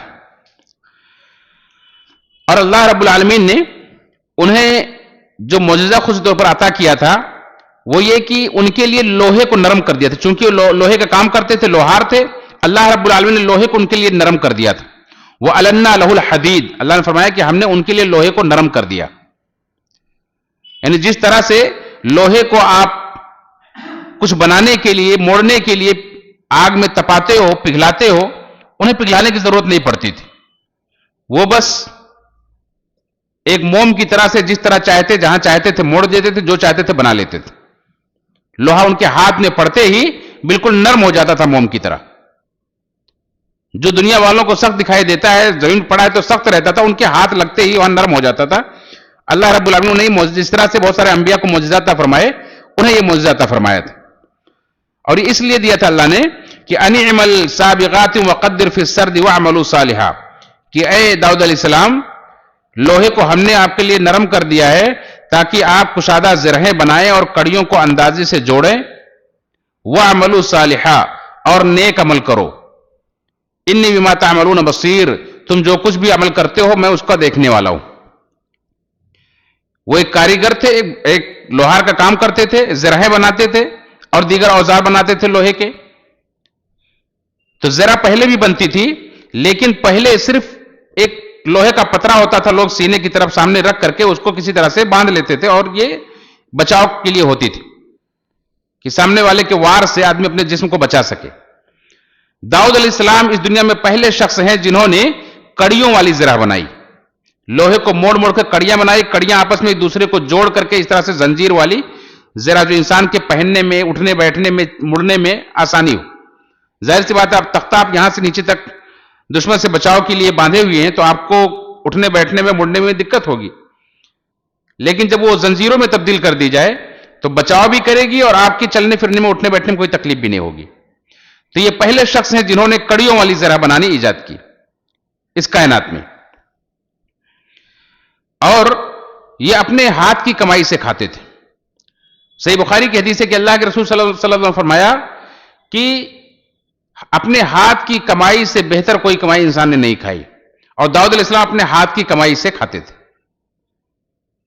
اور اللہ رب العالمین نے انہیں جو معجزہ خود طور پر عطا کیا تھا وہ یہ کہ ان کے لیے لوہے کو نرم کر دیا تھا. چونکہ وہ لوہے کا کام کرتے تھے، لوہار تھے، اللہ رب العالمین نے لوہے کو ان کے لیے نرم کر دیا تھا. وَأَلَنَّا لَهُ الْحَدِيدَ، اللہ نے فرمایا کہ ہم نے ان کے لیے لوہے کو نرم کر دیا. یعنی جس طرح سے لوہے کو آپ کچھ بنانے کے لیے، موڑنے کے لیے آگ میں تپاتے ہو، پگھلاتے ہو، انہیں پگھلانے کی ضرورت نہیں پڑتی تھی. وہ بس ایک موم کی طرح سے جس طرح چاہتے، جہاں چاہتے تھے موڑ دیتے تھے، جو چاہتے تھے بنا لیتے تھے. لوہا ان کے ہاتھ میں پڑتے ہی بالکل نرم ہو جاتا تھا موم کی طرح. جو دنیا والوں کو سخت دکھائی دیتا ہے، زمین پڑا ہے تو سخت رہتا تھا، ان کے ہاتھ لگتے ہی وہاں نرم ہو جاتا تھا. اللہ رب العالمین نے جس طرح سے بہت سارے انبیاء کو معجزات عطا فرمائے، انہیں یہ معجزہ عطا فرمایا تھا. اور اس لیے دیا تھا اللہ نے کہ انعمل سابغات وقدر فی السرد واعملوا صالحا، کہ اے داؤد علیہ السلام لوہے کو ہم نے آپ کے لیے نرم کر دیا ہے تاکہ آپ کشادہ زرہیں بنائیں اور کڑیوں کو اندازے سے جوڑیں، واعملوا صالحا اور نیک عمل کرو، انی بما تعملون بصیر، تم جو کچھ بھی عمل کرتے ہو میں اس کا دیکھنے والا ہوں۔ وہ ایک کاریگر تھے، ایک لوہار کا کام کرتے تھے، زرہیں بناتے تھے اور دیگر اوزار بناتے تھے لوہے کے۔ تو زرہ پہلے بھی بنتی تھی، لیکن پہلے صرف ایک لوہے کا پترا ہوتا تھا، لوگ سینے کی طرف سامنے رکھ کر کے اس کو کسی طرح سے باندھ لیتے تھے، اور یہ بچاؤ کے لیے ہوتی تھی کہ سامنے والے کے وار سے آدمی اپنے جسم کو بچا سکے۔ داؤد علیہ السلام اس دنیا میں پہلے شخص ہیں جنہوں نے کڑیوں والی زرہ بنائی، لوہے کو موڑ موڑ کر کڑیاں بنائی، کڑیاں آپس میں ایک دوسرے کو جوڑ کر کے اس طرح سے زنجیر والی زرہ جو انسان کے پہننے میں، اٹھنے بیٹھنے میں، مڑنے میں آسانی ہو۔ ظاہر سی بات ہے، اب تختہ آپ یہاں سے نیچے تک دشمن سے بچاؤ کے لیے باندھے ہوئے ہیں تو آپ کو اٹھنے بیٹھنے میں، مڑنے میں دقت ہوگی، لیکن جب وہ زنجیروں میں تبدیل کر دی جائے تو بچاؤ بھی کرے گی اور آپ کی چلنے پھرنے میں، اٹھنے بیٹھنے میں کوئی تکلیف بھی نہیں ہوگی۔ تو یہ پہلے شخص ہیں جنہوں نے کڑیوں والی زرہ بنانی ایجاد کی اس کائنات میں، اور یہ اپنے ہاتھ کی کمائی سے کھاتے تھے۔ صحیح بخاری کی حدیث ہے کہ اللہ کے رسول صلی اللہ علیہ وسلم نے فرمایا کہ اپنے ہاتھ کی کمائی سے بہتر کوئی کمائی انسان نے نہیں کھائی، اور داؤد علیہ السلام اپنے ہاتھ کی کمائی سے کھاتے تھے،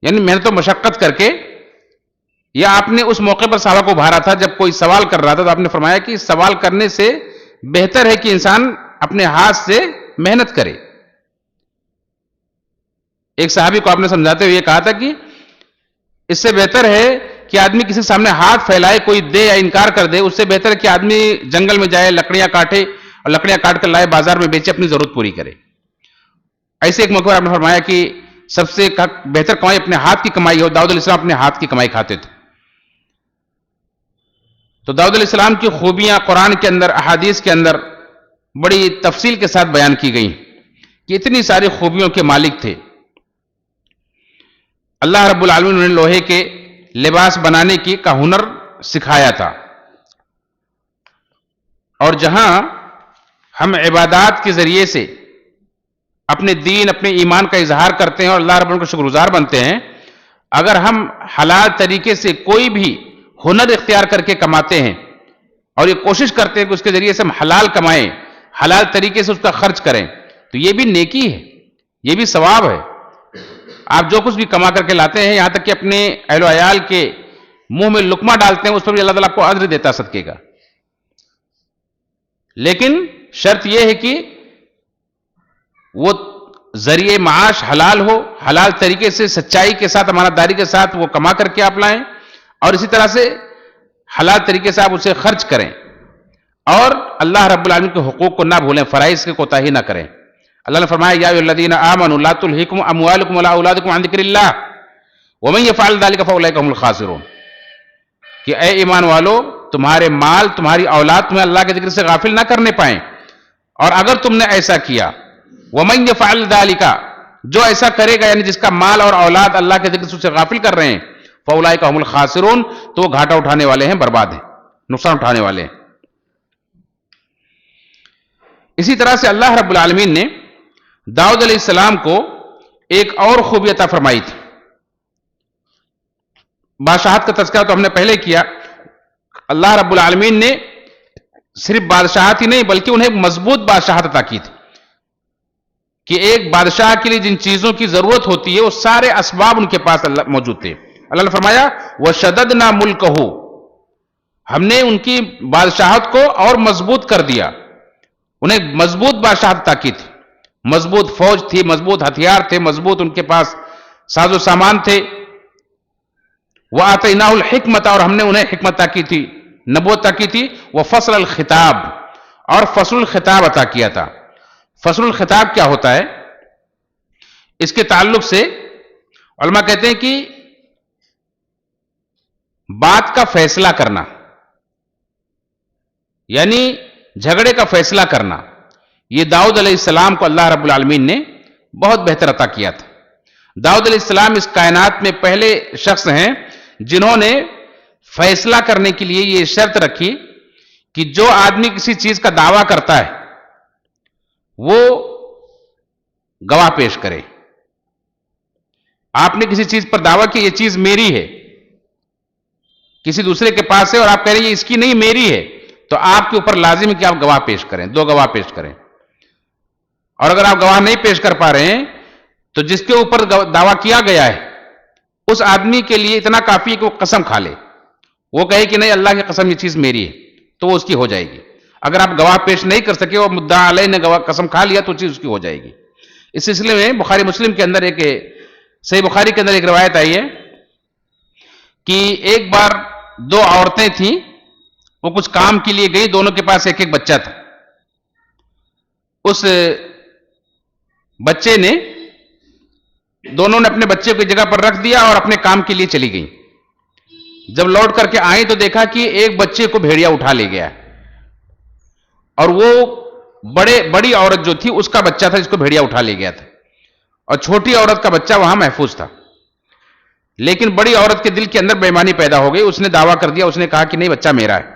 یعنی محنت و مشقت کر کے۔ یا آپ نے اس موقع پر صحابہ کو ابھارا تھا جب کوئی سوال کر رہا تھا تو آپ نے فرمایا کہ سوال کرنے سے بہتر ہے کہ انسان اپنے ہاتھ سے محنت کرے۔ ایک صحابی کو آپ نے سمجھاتے ہوئے یہ کہا تھا کہ اس سے بہتر ہے کہ آدمی کسی سامنے ہاتھ پھیلائے، کوئی دے یا انکار کر دے، اس سے بہتر ہے کہ آدمی جنگل میں جائے، لکڑیاں کاٹے اور لکڑیاں کاٹ کر لائے، بازار میں بیچے، اپنی ضرورت پوری کرے۔ ایسے ایک موقع پر آپ نے فرمایا کہ سب سے بہتر کمائی اپنے ہاتھ کی کمائی ہو۔ داؤد علیہ السلام اپنے ہاتھ کی کمائی کھاتے تھے۔ تو داؤد علیہ السلام کی خوبیاں قرآن کے اندر، احادیث کے اندر بڑی تفصیل کے ساتھ بیان کی گئی کہ اتنی ساری خوبیوں کے مالک تھے۔ اللہ رب العالمین نے لوہے کے لباس بنانے کا ہنر سکھایا تھا، اور جہاں ہم عبادات کے ذریعے سے اپنے دین، اپنے ایمان کا اظہار کرتے ہیں اور اللہ رب العالمین کو شکر گزار بنتے ہیں، اگر ہم حلال طریقے سے کوئی بھی ہنر اختیار کر کے کماتے ہیں اور یہ کوشش کرتے ہیں کہ اس کے ذریعے سے ہم حلال کمائیں، حلال طریقے سے اس کا خرچ کریں، تو یہ بھی نیکی ہے، یہ بھی ثواب ہے۔ آپ جو کچھ بھی کما کر کے لاتے ہیں، یہاں تک کہ اپنے اہل و عیال کے منہ میں لقمہ ڈالتے ہیں، اس پر بھی اللہ تعالیٰ آپ کو اجر دیتا صدقے کا۔ لیکن شرط یہ ہے کہ وہ ذریعے معاش حلال ہو، حلال طریقے سے، سچائی کے ساتھ، امانت داری کے ساتھ وہ کما کر کے آپ لائیں، اور اسی طرح سے حلال طریقے سے آپ اسے خرچ کریں، اور اللہ رب العالمین کے حقوق کو نہ بھولیں، فرائض کی کوتاہی نہ کریں۔ اللہ نے فرمایا یا ایھا الذین آمنوا لا تلہکم اموالکم ولا اولادکم عن ذکر اللہ ومن یفعل ذلک فاولئک هم الخاسرون، کہ اے ایمان والو، تمہارے مال، تمہاری اولاد تمہیں اللہ کے ذکر سے غافل نہ کرنے پائیں، اور اگر تم نے ایسا کیا، ومن یفعل ذلک، جو ایسا کرے گا، یعنی جس کا مال اور اولاد اللہ کے ذکر سے غافل کر رہے ہیں، فاولئک هم الخاسرون، تو وہ گھاٹا اٹھانے والے ہیں، برباد ہیں، نقصان اٹھانے والے ہیں۔ اسی طرح سے اللہ رب العالمین نے داؤد علیہ السلام کو ایک اور خوبی عطا فرمائی تھی۔ بادشاہت کا تذکرہ تو ہم نے پہلے کیا۔ اللہ رب العالمین نے صرف بادشاہت ہی نہیں بلکہ انہیں ایک مضبوط بادشاہت عطا کی تھی، کہ ایک بادشاہ کے لیے جن چیزوں کی ضرورت ہوتی ہے وہ سارے اسباب ان کے پاس موجود تھے۔ اللہ نے فرمایا وَشَدَدْنَا مُلْكَهُ، ہم نے ان کی بادشاہت کو اور مضبوط کر دیا، انہیں مضبوط بادشاہت عطا کی تھی، مضبوط فوج تھی، مضبوط ہتھیار تھے، مضبوط ان کے پاس ساز و سامان تھے۔ وَآتَيْنَاهُ الْحِكْمَةَ، اور ہم نے انہیں حکمت عطا کی تھی، نبوت عطا کی تھی۔ وَفَصْلَ الْخِطَابِ، اور فصل الخطاب عطا کیا تھا۔ فصل الخطاب کیا ہوتا ہے؟ اس کے تعلق سے علماء کہتے ہیں کہ بات کا فیصلہ کرنا، یعنی جھگڑے کا فیصلہ کرنا، یہ داؤد علیہ السلام کو اللہ رب العالمین نے بہت بہتر عطا کیا تھا۔ داؤد علیہ السلام اس کائنات میں پہلے شخص ہیں جنہوں نے فیصلہ کرنے کے لیے یہ شرط رکھی کہ جو آدمی کسی چیز کا دعویٰ کرتا ہے وہ گواہ پیش کرے. آپ نے کسی چیز پر دعویٰ کہ یہ چیز میری ہے، کسی دوسرے کے پاس ہے اور آپ کہہ رہے ہیں یہ اس کی نہیں میری ہے، تو آپ کے اوپر لازم ہے کہ آپ گواہ پیش کریں، 2 گواہ پیش کریں. اور اگر آپ گواہ نہیں پیش کر پا رہے ہیں تو جس کے اوپر دعویٰ کیا گیا ہے اس آدمی کے لیے اتنا کافی ہے کہ وہ قسم کھا لے، وہ کہے کہ نہیں اللہ کی قسم یہ چیز میری ہے، تو وہ اس کی ہو جائے گی. اگر آپ گواہ پیش نہیں کر سکے اور مدعا علیہ نے قسم کھا لیا تو چیز اس کی ہو جائے گی. اس سلسلے میں بخاری مسلم کے اندر صحیح بخاری کے اندر ایک روایت آئی ہے کہ ایک بار 2 عورتیں تھیں، وہ کچھ کام کے لیے گئی، دونوں کے پاس ایک بچہ تھا. اس بچے نے دونوں نے اپنے بچے کو ایک جگہ پر رکھ دیا اور اپنے کام کے لیے چلی گئی. جب لوٹ کر کے آئیں تو دیکھا کہ ایک بچے کو بھیڑیا اٹھا لے گیا اور وہ بڑی عورت جو تھی اس کا بچہ تھا جس کو بھیڑیا اٹھا لے گیا تھا، اور چھوٹی عورت کا بچہ وہاں محفوظ تھا. لیکن بڑی عورت کے دل کے اندر بے ایمانی پیدا ہو گئی، اس نے دعویٰ کر دیا، اس نے کہا کہ نہیں بچہ میرا ہے،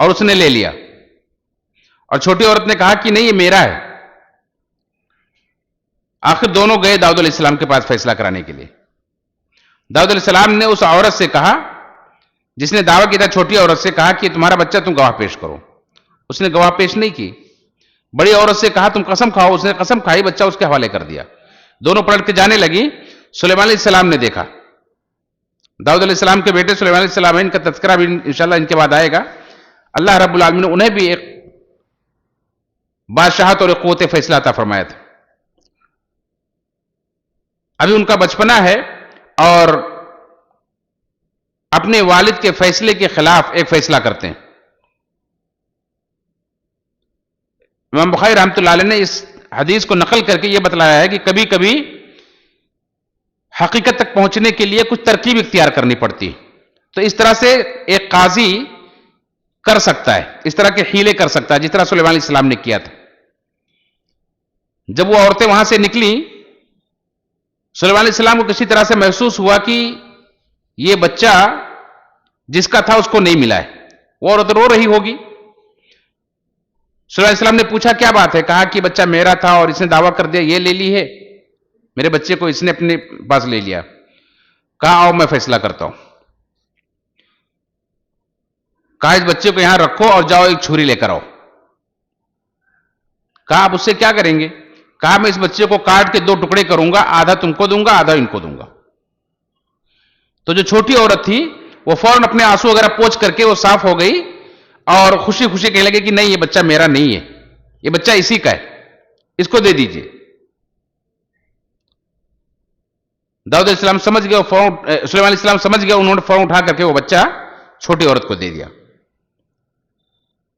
اور اس نے لے لیا. اور چھوٹی عورت نے کہا کہ نہیں یہ میرا ہے. آخر دونوں گئے داؤد علیہ السلام کے پاس فیصلہ کرانے کے لیے. داؤد علیہ السلام نے اس عورت سے کہا جس نے دعویٰ کیا تھا، چھوٹی عورت سے کہا کہ تمہارا بچہ تم گواہ پیش کرو. اس نے گواہ پیش نہیں کی. بڑی عورت سے کہا تم قسم کھاؤ، اس نے قسم کھائی، بچہ اس کے حوالے کر دیا. دونوں پلٹ کے جانے لگی. سلیمان علیہ السلام نے دیکھا، داؤد علیہ السلام کے بیٹے سلیمان علیہ السلام، ان کا تذکرہ بھی انشاءاللہ ان کے بعد آئے گا. اللہ رب العالمین نے انہیں بھی ایک بادشاہت اور ایک قوت فیصلہ عطا فرمایا تھا. ابھی ان کا بچپنا ہے اور اپنے والد کے فیصلے کے خلاف ایک فیصلہ کرتے ہیں. امام بخاری رحمۃ اللہ علیہ نے اس حدیث کو نقل کر کے یہ بتلایا ہے کہ کبھی کبھی حقیقت تک پہنچنے کے لیے کچھ ترکیب اختیار کرنی پڑتی. تو اس طرح سے ایک قاضی کر سکتا ہے، اس طرح کے حیلے کر سکتا ہے، جس طرح سلیمان علیہ السلام نے کیا تھا. جب وہ عورتیں وہاں سے نکلی، سلیمان علیہ السلام کو کسی طرح سے محسوس ہوا کہ یہ بچہ جس کا تھا اس کو نہیں ملا ہے. وہ عورت رو رہی ہوگی. سلیمان علیہ السلام نے پوچھا کیا بات ہے؟ کہا کہ بچہ میرا تھا اور اس نے دعویٰ کر دیا یہ لے لی ہے، میرے بچے کو اس نے اپنے پاس لے لیا. کہا آؤ میں فیصلہ کرتا ہوں. کہا اس بچے کو یہاں رکھو اور جاؤ ایک چھری لے کر آؤ. کہا آپ اس سے کیا کریں گے؟ کہا میں اس بچے کو کاٹ کے 2 ٹکڑے کروں گا، آدھا تم کو دوں گا آدھا ان کو دوں گا. تو جو چھوٹی عورت تھی وہ فوراً اپنے آنسو وغیرہ پوچھ کر کے وہ صاف ہو گئی اور خوشی خوشی کہنے لگے کہ نہیں یہ بچہ میرا نہیں ہے، یہ بچہ اسی کا ہے، اس کو دے دیجئے. داؤد علیہ السلام سمجھ گئے، سلیمان علیہ السلام سمجھ گئے، انہوں نے فوراً اٹھا کر کے وہ بچہ چھوٹی عورت کو دے دیا.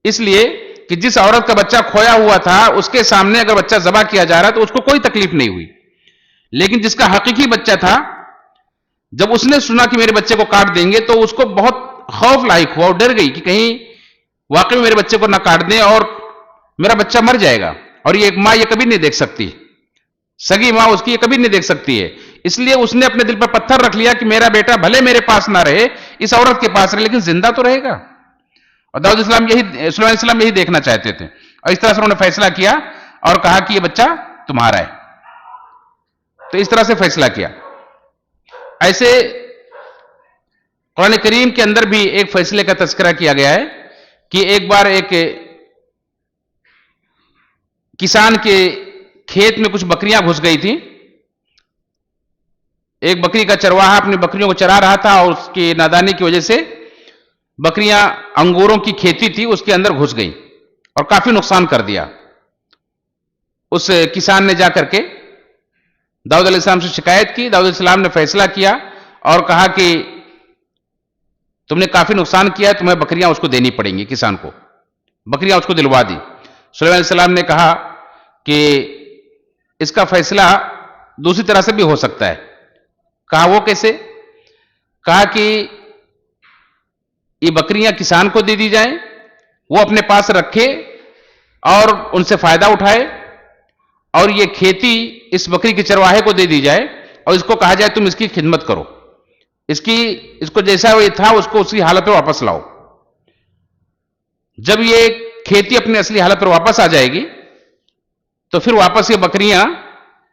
اس لیے کہ جس عورت کا بچہ کھویا ہوا تھا اس کے سامنے اگر بچہ ذبح کیا جا رہا تو اس کو کوئی تکلیف نہیں ہوئی. لیکن جس کا حقیقی بچہ تھا، جب اس نے سنا کہ میرے بچے کو کاٹ دیں گے تو اس کو بہت خوف لاحق ہوا، وہ ڈر گئی کہ کہیں واقعی میرے بچے کو نہ کاٹ دیں اور میرا بچہ مر جائے گا. اور یہ ایک ماں یہ کبھی نہیں دیکھ سکتی، سگی ماں اس کی یہ کبھی نہیں دیکھ سکتی ہے. اس لیے اس نے اپنے دل پر پتھر رکھ لیا کہ میرا بیٹا بھلے میرے پاس نہ رہے، اس عورت کے پاس رہے، لیکن زندہ تو رہے گا. اور داؤد سلیمان علیہ السلام یہی دیکھنا چاہتے تھے. اور اس طرح سے انہوں نے فیصلہ کیا اور کہا کہ یہ بچہ تمہارا ہے. تو اس طرح سے فیصلہ کیا. ایسے قرآن کریم کے اندر بھی ایک فیصلے کا تذکرہ کیا گیا ہے کہ ایک بار ایک کسان کے کھیت میں کچھ بکریاں گھس گئی تھی. ایک بکری کا چرواہا اپنی بکریوں کو چرا رہا تھا اور اس کی نادانی کی وجہ سے بکریاں انگوروں کی کھیتی تھی اس کے اندر گھس گئی اور کافی نقصان کر دیا. اس کسان نے جا کر کے داؤد علیہ السلام سے شکایت کی. داؤد علیہ السلام نے فیصلہ کیا اور کہا کہ تم نے کافی نقصان کیا، تمہیں بکریاں اس کو دینی پڑیں گی. کسان کو بکریاں اس کو دلوا دی. سلیمان علیہ السلام نے کہا کہ اس کا فیصلہ دوسری طرح سے بھی ہو سکتا ہے. کہا وہ کیسے؟ کہا کہ یہ بکریاں کسان کو دے دی جائیں، وہ اپنے پاس رکھے اور ان سے فائدہ اٹھائے، اور یہ کھیتی اس بکری کے چرواہے کو دے دی جائے اور اس کو کہا جائے تم اس کی خدمت کرو، اس کو جیسا وہ تھا اس کو اسی حالت پر واپس لاؤ. جب یہ کھیتی اپنی اصلی حالت پر واپس آ جائے گی تو پھر واپس یہ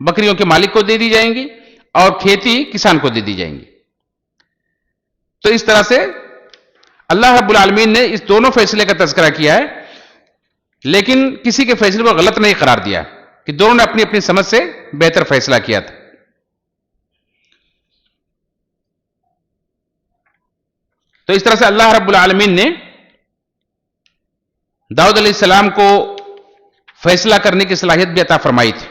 بکریوں کے مالک کو دے دی جائیں گی اور کھیتی کسان کو دے دی جائیں گی. تو اس طرح سے اللہ رب العالمین نے اس دونوں فیصلے کا تذکرہ کیا ہے، لیکن کسی کے فیصلے کو غلط نہیں قرار دیا کہ دونوں نے اپنی اپنی سمجھ سے بہتر فیصلہ کیا تھا. تو اس طرح سے اللہ رب العالمین نے داؤد علیہ السلام کو فیصلہ کرنے کی صلاحیت بھی عطا فرمائی تھی.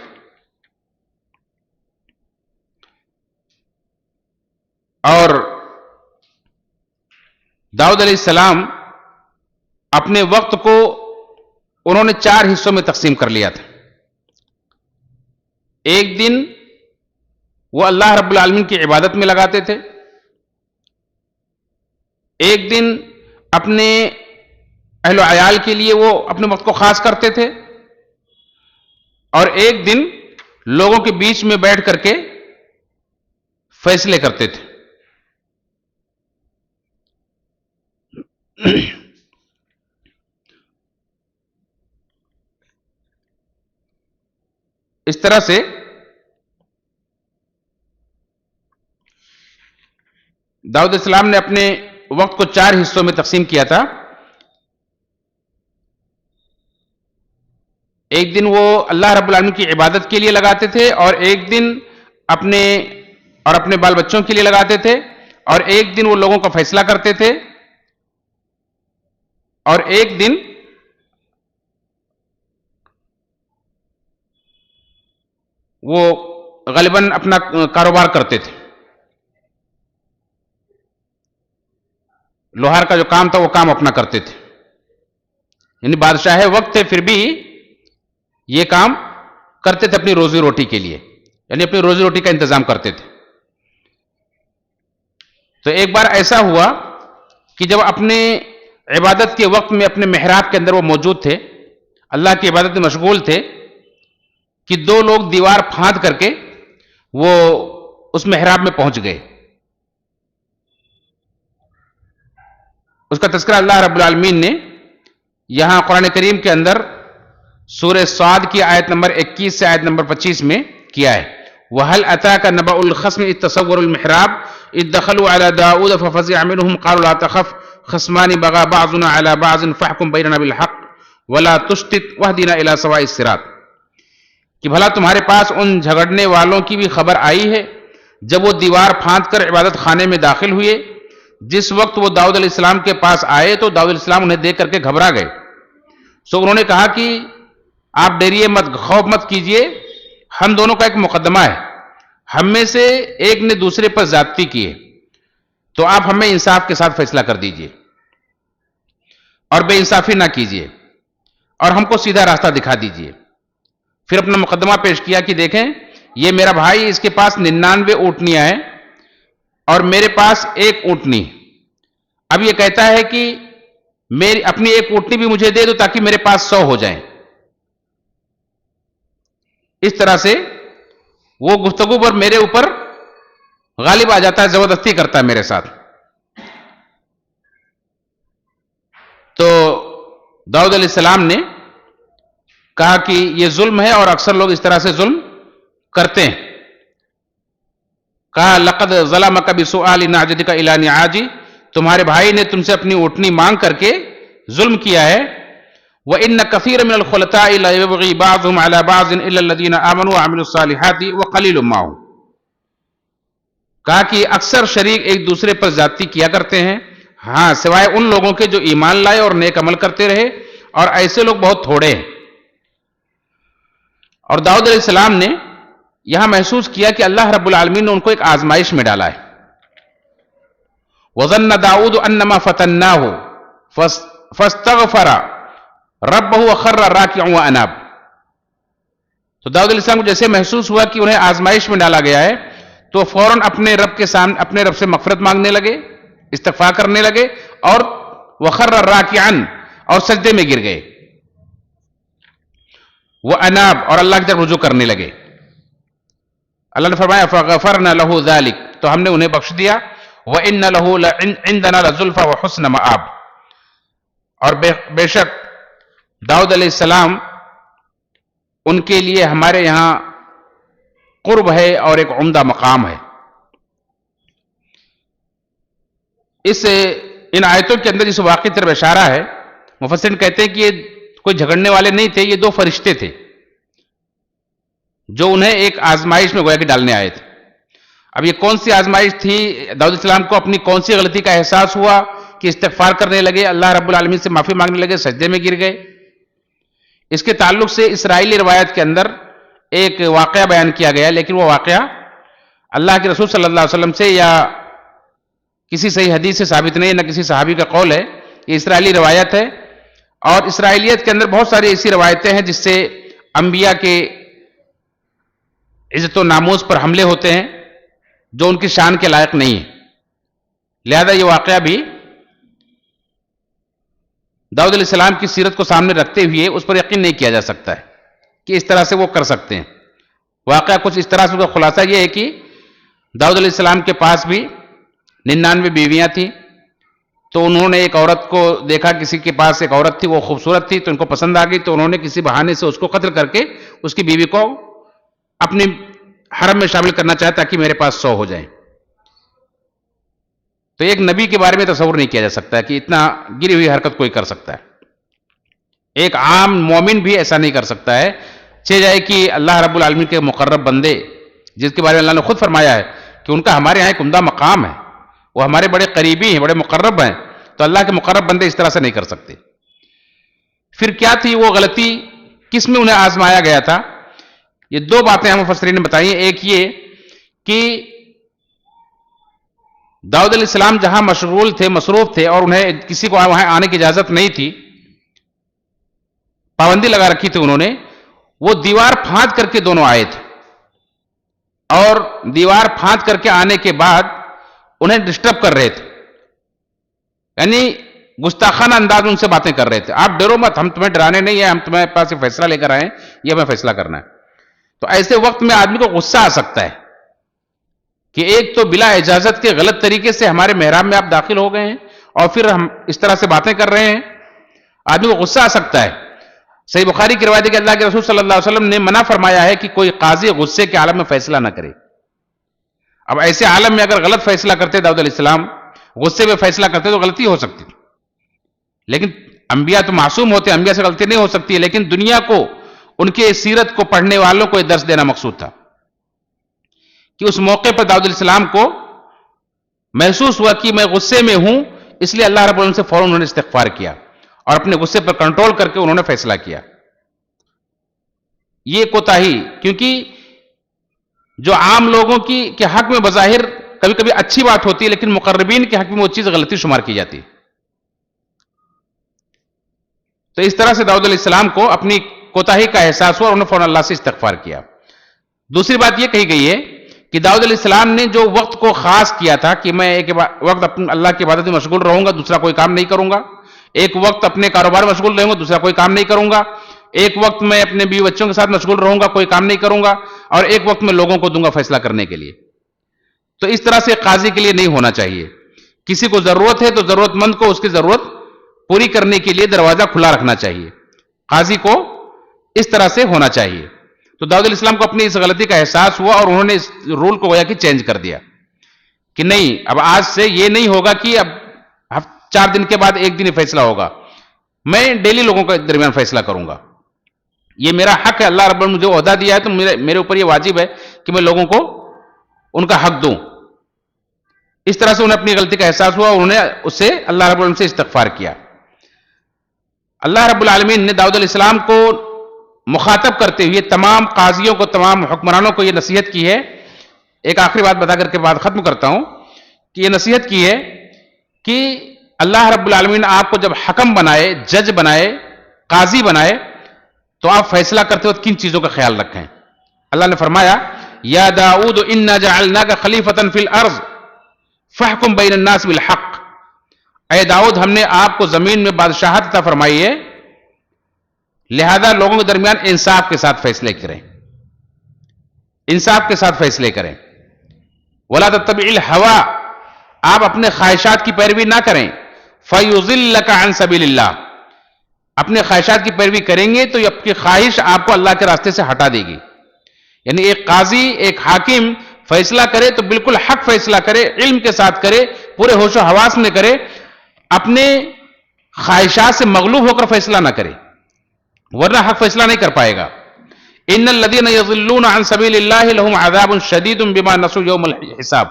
اور داؤد علیہ السلام اپنے وقت کو انہوں نے 4 حصوں میں تقسیم کر لیا تھا. ایک دن وہ اللہ رب العالمین کی عبادت میں لگاتے تھے، ایک دن اپنے اہل و عیال کے لیے وہ اپنے وقت کو خاص کرتے تھے، اور ایک دن لوگوں کے بیچ میں بیٹھ کر کے فیصلے کرتے تھے. اس طرح سے داؤد علیہ السلام نے اپنے وقت کو 4 حصوں میں تقسیم کیا تھا. ایک دن وہ اللہ رب العالمین کی عبادت کے لیے لگاتے تھے، اور ایک دن اپنے بال بچوں کے لیے لگاتے تھے، اور ایک دن وہ لوگوں کا فیصلہ کرتے تھے، اور ایک دن وہ غالباً اپنا کاروبار کرتے تھے. لوہار کا جو کام تھا وہ کام اپنا کرتے تھے. یعنی بادشاہ وقت تھے پھر بھی یہ کام کرتے تھے اپنی روزی روٹی کے لیے، یعنی اپنی روزی روٹی کا انتظام کرتے تھے. تو ایک بار ایسا ہوا کہ جب اپنے عبادت کے وقت میں اپنے محراب کے اندر وہ موجود تھے، اللہ کی عبادت میں مشغول تھے، کہ 2 لوگ دیوار پھاند کر کے وہ اس محراب میں پہنچ گئے. اس کا تذکرہ اللہ رب العالمین نے یہاں قرآن کریم کے اندر سورہ صاد کی آیت نمبر 21 سے آیت نمبر 25 میں کیا ہے. وَهَلْ أَتَاكَ نَبَأُ الْخَصْمِ إِذْ تَصَوَّرُوا الْمِحْرَابَ إِذْ دَخَلُوا عَلَى دَاوُودَ فَفَزِعَ مِنْهُمْ قَالُوا لَا تَخَفْ خَصْمَانِ بَغَى بَعْضُنَا عَلَى بَعْضٍ فَاحْكُم بَيْنَنَا بِالْحَقِّ وَلَا تُشْطِطْ وَاهْدِنَا إِلَى سَوَاءِ الصِّرَاطِ. کہ بھلا تمہارے پاس ان جھگڑنے والوں کی بھی خبر آئی ہے جب وہ دیوار پھاند کر عبادت خانے میں داخل ہوئے. جس وقت وہ داؤد علیہ السلام کے پاس آئے تو داؤد علیہ السلام انہیں دیکھ کر کے گھبرا گئے. سو انہوں نے کہا کہ آپ ڈریے مت، خوف مت کیجئے، ہم دونوں کا ایک مقدمہ ہے، ہم میں سے ایک نے دوسرے پر زیادتی کی ہے، تو آپ ہمیں انصاف کے ساتھ فیصلہ کر دیجئے اور بے انصافی نہ کیجئے اور ہم کو سیدھا راستہ دکھا دیجئے. پھر اپنا مقدمہ پیش کیا کہ دیکھیں یہ میرا بھائی، اس کے پاس 99 اونٹنیاں ہیں اور میرے پاس 1 اونٹنی. اب یہ کہتا ہے کہ میری اپنی 1 اونٹنی بھی مجھے دے دو تاکہ میرے پاس 100 ہو جائیں. اس طرح سے وہ گفتگو پر میرے اوپر غالب آ جاتا ہے، زبردستی کرتا ہے میرے ساتھ. تو داؤد علیہ السلام نے کہا کہ یہ ظلم ہے اور اکثر لوگ اس طرح سے ظلم کرتے ہیں. کہا لقد ظلمک بسؤال نعجتک الی نعاجی، تمہارے بھائی نے تم سے اپنی اونٹنی مانگ کر کے ظلم کیا ہے. وَإِنَّ كَثِيرًا مِنَ الْخُلَطَاءِ لَا يَبْغِي بَعْضُهُمْ عَلَى بَعْضٍ إِلَّا الَّذِينَ آمَنُوا وَعَمِلُوا الصَّالِحَاتِ وَقَلِيلٌ مَّا هُمْ. کہا کہ اکثر شریک ایک دوسرے پر زیادتی کیا کرتے ہیں، ہاں سوائے ان لوگوں کے جو ایمان لائے اور نیک عمل کرتے رہے، اور ایسے لوگ بہت تھوڑے ہیں. اور داؤد علیہ السلام نے یہاں محسوس کیا کہ اللہ رب العالمین نے ان کو ایک آزمائش میں ڈالا ہے. وَظَنَّ داؤد أَنَّمَا فَتَنَّاهُ فَاسْتَغْفَرَ رَبَّهُ وَخَرَّ رَاكِعًا وَأَنَابَ. تو داؤد علیہ السلام کو جیسے محسوس ہوا کہ انہیں آزمائش میں ڈالا گیا ہے تو فوراً اپنے رب کے سامنے اپنے رب سے مغفرت مانگنے لگے، استغفار کرنے لگے، اور وَخَرَّ رَاكِعًا اور سجدے میں گر گئے، وَأَنَابَ اور اللہ کی طرف رجوع کرنے لگے. اللہ نے فرمایا فَغَفَرْنَا لَهُ ذَلِكَ، تو ہم نے انہیں بخش دیا. وَإِنَّ لَهُ عِندَنَا لَزُلْفَى وَحُسْنَ مَآب. اور بے شک داؤد علیہ السلام ان کے لیے ہمارے یہاں قرب ہے اور ایک عمدہ مقام ہے. ان آیتوں کے اندر اس واقعی طرف اشارہ ہے. مفسرین کہتے ہیں کہ یہ کوئی جھگڑنے والے نہیں تھے، یہ دو فرشتے تھے جو انہیں ایک آزمائش میں گویا کہ ڈالنے آئے تھے. اب یہ کون سی آزمائش تھی؟ داؤد علیہ السلام کو اپنی کون سی غلطی کا احساس ہوا کہ استغفار کرنے لگے، اللہ رب العالمین سے معافی مانگنے لگے، سجدے میں گر گئے؟ اس کے تعلق سے اسرائیلی روایت کے اندر ایک واقعہ بیان کیا گیا، لیکن وہ واقعہ اللہ کے رسول صلی اللہ علیہ وسلم سے یا کسی صحیح حدیث سے ثابت نہیں، نہ کسی صحابی کا قول ہے. یہ اسرائیلی روایت ہے، اور اسرائیلیت کے اندر بہت ساری ایسی روایتیں ہیں جس سے انبیاء کے عزت و ناموس پر حملے ہوتے ہیں جو ان کی شان کے لائق نہیں ہے. لہذا یہ واقعہ بھی داؤد علیہ السلام کی سیرت کو سامنے رکھتے ہوئے اس پر یقین نہیں کیا جا سکتا ہے کہ اس طرح سے وہ کر سکتے ہیں. واقعہ کچھ اس طرح سے، اس کا خلاصہ یہ ہے کہ داؤد علیہ السلام کے پاس بھی 99 بیویاں تھیں، تو انہوں نے ایک عورت کو دیکھا، کسی کے پاس ایک عورت تھی، وہ خوبصورت تھی تو ان کو پسند آ گئی، تو انہوں نے کسی بہانے سے اس کو قتل کر کے اس کی بیوی کو اپنی حرم میں شامل کرنا چاہا تاکہ میرے پاس 100 ہو جائیں. تو ایک نبی کے بارے میں تصور نہیں کیا جا سکتا ہے کہ اتنا گری ہوئی حرکت کوئی کر سکتا ہے. ایک عام مومن بھی ایسا نہیں کر سکتا ہے. جائے کہ اللہ رب العالمین کے مقرب بندے جس کے بارے میں اللہ نے خود فرمایا ہے کہ ان کا ہمارے یہاں ایک عمدہ مقام ہے، وہ ہمارے بڑے قریبی ہیں، بڑے مقرب ہیں، تو اللہ کے مقرب بندے اس طرح سے نہیں کر سکتے. پھر کیا تھی وہ غلطی، کس میں انہیں آزمایا گیا تھا؟ یہ دو باتیں ہم مفسرین نے بتائی ہیں. ایک یہ کہ داؤد علیہ السلام جہاں مشغول تھے، مصروف تھے، اور انہیں کسی کو وہاں آنے کی اجازت نہیں تھی، پابندی لگا رکھی تھی انہوں نے، وہ دیوار پھاند کر کے دونوں آئے تھے، اور دیوار پھاند کر کے آنے کے بعد انہیں ڈسٹرب کر رہے تھے، یعنی گستاخانہ انداز میں ان سے باتیں کر رہے تھے. آپ ڈرو مت، ہم تمہیں ڈرانے نہیں ہیں، ہم تمہیں پاس سے فیصلہ لے کر آئے ہیں، یہ ہمیں فیصلہ کرنا ہے. تو ایسے وقت میں آدمی کو غصہ آ سکتا ہے کہ ایک تو بلا اجازت کے غلط طریقے سے ہمارے محراب میں آپ داخل ہو گئے ہیں، اور پھر ہم اس طرح سے باتیں کر رہے ہیں. آدمی کو غصہ آ سکتا ہے. صحیح بخاری کی روایت ہے کہ اللہ کے رسول صلی اللہ علیہ وسلم نے منع فرمایا ہے کہ کوئی قاضی غصے کے عالم میں فیصلہ نہ کرے. اب ایسے عالم میں اگر غلط فیصلہ کرتے داؤد علیہ السلام، غصے میں فیصلہ کرتے تو غلطی ہو سکتی، لیکن انبیاء تو معصوم ہوتے، انبیاء سے غلطی نہیں ہو سکتی. لیکن دنیا کو، ان کے سیرت کو پڑھنے والوں کو یہ درس دینا مقصود تھا کہ اس موقع پر داؤد علیہ السلام کو محسوس ہوا کہ میں غصے میں ہوں، اس لیے اللہ رب العالمین سے فوراً انہوں نے استغفار کیا اور اپنے غصے پر کنٹرول کر کے انہوں نے فیصلہ کیا. یہ کوتاہی، کیونکہ جو عام لوگوں کے حق میں بظاہر کبھی کبھی اچھی بات ہوتی ہے، لیکن مقربین کے حق میں وہ چیز غلطی شمار کی جاتی. تو اس طرح سے داؤد علیہ السلام کو اپنی کوتاہی کا احساس ہوا اور انہوں نے فوراً اللہ سے استغفار کیا. دوسری بات یہ کہی گئی ہے کہ داؤد علیہ السلام نے جو وقت کو خاص کیا تھا کہ میں ایک وقت اللہ کی عبادت میں مشغول رہوں گا، دوسرا کوئی کام نہیں کروں گا، ایک وقت اپنے کاروبار میں مشغول رہوں گا، دوسرا کوئی کام نہیں کروں گا، ایک وقت میں اپنے بیوی بچوں کے ساتھ مشغول رہوں گا، کوئی کام نہیں کروں گا، اور ایک وقت میں لوگوں کو دوں گا فیصلہ کرنے کے لیے. تو اس طرح سے قاضی کے لیے نہیں ہونا چاہیے. کسی کو ضرورت ہے تو ضرورت مند کو اس کی ضرورت پوری کرنے کے لیے دروازہ کھلا رکھنا چاہیے. قاضی کو اس طرح سے ہونا چاہیے. تو داؤد علیہ السلام کو اپنی اس غلطی کا احساس ہوا اور انہوں نے اس رول کو گویا کہ چینج کر دیا کہ نہیں، اب آج سے یہ نہیں ہوگا کہ اب 4 دن کے بعد ایک دن ہی فیصلہ ہوگا، میں ڈیلی لوگوں کے درمیان فیصلہ کروں گا. یہ میرا حق ہے، اللہ رب نے مجھے عہدہ دیا ہے تو میرے اوپر یہ واجب ہے کہ میں لوگوں کو ان کا حق دوں. اس طرح سے انہیں اپنی غلطی کا احساس ہوا اور انہوں نے اس سے اللہ رب العالمین سے استغفار کیا. اللہ رب العالمین نے داؤد علیہ السلام کو مخاطب کرتے ہوئے تمام قاضیوں کو، تمام حکمرانوں کو یہ نصیحت کی ہے. ایک آخری بات بتا کر کے بعد ختم کرتا ہوں کہ یہ نصیحت کی ہے کہ اللہ رب العالمین آپ کو جب حکم بنائے، جج بنائے، قاضی بنائے، تو آپ فیصلہ کرتے وقت کن چیزوں کا خیال رکھیں. اللہ نے فرمایا یا داؤد انا جعلناک خلیفۃ فی الارض فاحکم بین الناس بالحق. اے داؤد، ہم نے آپ کو زمین میں بادشاہت عطا فرمائی ہے، لہذا لوگوں کے درمیان انصاف کے ساتھ فیصلے کریں، انصاف کے ساتھ فیصلے کریں. ولا تتبع الہوى، آپ اپنے خواہشات کی پیروی نہ کریں. فَيُضِلَّكَ عَن سَبِيلِ اللَّهِ. اپنے خواہشات کی پیروی کریں گے تو یہ آپ کی خواہش آپ کو اللہ کے راستے سے ہٹا دے گی. یعنی ایک قاضی، ایک حاکم فیصلہ کرے تو بالکل حق فیصلہ کرے، علم کے ساتھ کرے، پورے ہوش و حواس میں کرے، اپنے خواہشات سے مغلوب ہو کر فیصلہ نہ کرے، ورنہ حق فیصلہ نہیں کر پائے گا. ان الذين يضلون عن سبيل الله لهم عذاب شديد بما نسوا يوم الحساب.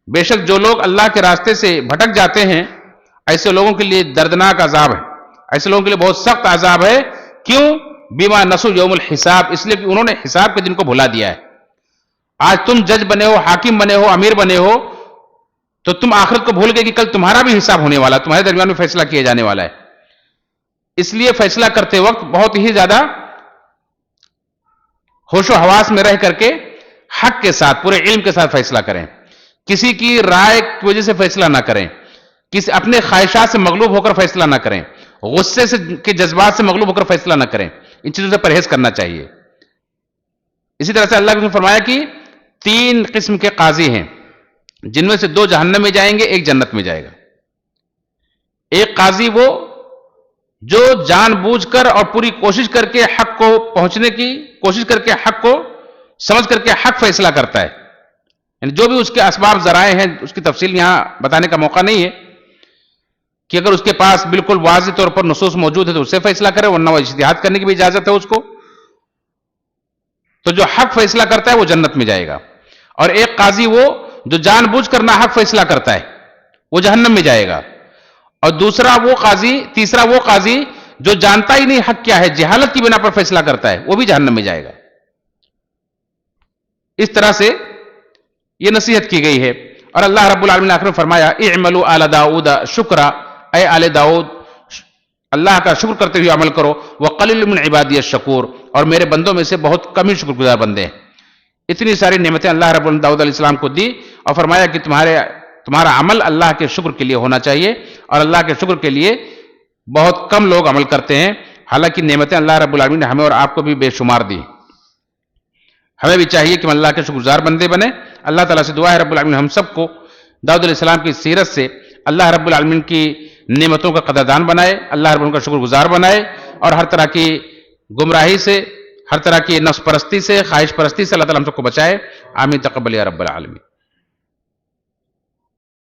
بے شک جو لوگ اللہ کے راستے سے بھٹک جاتے ہیں ایسے لوگوں کے لیے دردناک عذاب ہے، ایسے لوگوں کے لیے بہت سخت عذاب ہے. کیوں؟ بما نسوا یوم الحساب، اس لیے کہ انہوں نے حساب کے دن کو بھلا دیا ہے. آج تم جج بنے ہو، حاکم بنے ہو، امیر بنے ہو، تو تم آخرت کو بھول گئے کہ کل تمہارا بھی حساب ہونے والا، تمہارے درمیان میں فیصلہ کیا جانے والا ہے. اس لیے فیصلہ کرتے وقت بہت ہی زیادہ ہوش و حواس میں رہ کر کے حق کے ساتھ، پورے علم کے ساتھ فیصلہ کریں. کسی کی رائے کی وجہ سے فیصلہ نہ کریں، کسی اپنے خواہشات سے مغلوب ہو کر فیصلہ نہ کریں، غصے سے کے جذبات سے مغلوب ہو کر فیصلہ نہ کریں. ان چیزوں سے پرہیز کرنا چاہیے. اسی طرح سے اللہ نے فرمایا کہ 3 قسم کے قاضی ہیں جن میں سے 2 جہنم میں جائیں گے، 1 جنت میں جائے گا. ایک قاضی وہ جو جان بوجھ کر اور پوری کوشش کر کے حق کو پہنچنے کی کوشش کر کے حق کو سمجھ کر کے حق فیصلہ کرتا ہے. یعنی جو بھی اس کے اسباب ذرائع ہیں، اس کی تفصیل یہاں بتانے کا موقع نہیں ہے کہ اگر اس کے پاس بالکل واضح طور پر نصوص موجود ہے تو اس سے فیصلہ کرے، ورنہ وہ اجتہاد کرنے کی بھی اجازت ہے اس کو. تو جو حق فیصلہ کرتا ہے وہ جنت میں جائے گا. اور ایک قاضی وہ جو جان بوجھ کر ناحق فیصلہ کرتا ہے وہ جہنم میں جائے گا. اور تیسرا وہ قاضی جو جانتا ہی نہیں حق کیا ہے، جہالت کی بنا پر فیصلہ کرتا ہے، وہ بھی جہنم میں جائے گا. اس طرح سے یہ نصیحت کی گئی ہے. اور اللہ رب العالمین نے آخر میں فرمایا اعملوا آل داؤد شکرا، اے آل داؤد اللہ کا شکر کرتے ہوئے عمل کرو. وقلیل من عبادی الشکور، اور میرے بندوں میں سے بہت کم ہی شکر گزار بندے ہیں. اتنی ساری نعمتیں اللہ رب العالمین داؤد علیہ السلام کو دی اور فرمایا کہ تمہارا عمل اللہ کے شکر کے لیے ہونا چاہیے. اور اللہ کے شکر کے لیے بہت کم لوگ عمل کرتے ہیں، حالانکہ نعمتیں اللہ رب العالمین نے ہمیں اور آپ کو بھی بے شمار دی. ہمیں بھی چاہیے کہ ہم اللہ کے شکر گزار بندے بنے. اللہ تعالیٰ سے دعا ہے رب العالمین ہم سب کو داؤد علیہ السلام کی سیرت سے اللہ رب العالمین کی نعمتوں کا قدردان بنائے، اللہ رب العالمین کا شکر گزار بنائے، اور ہر طرح کی گمراہی سے، ہر طرح کی نفس پرستی سے، خواہش پرستی سے اللہ تعالیٰ ہم سب کو بچائے. آمین تقبل یا رب العالمین.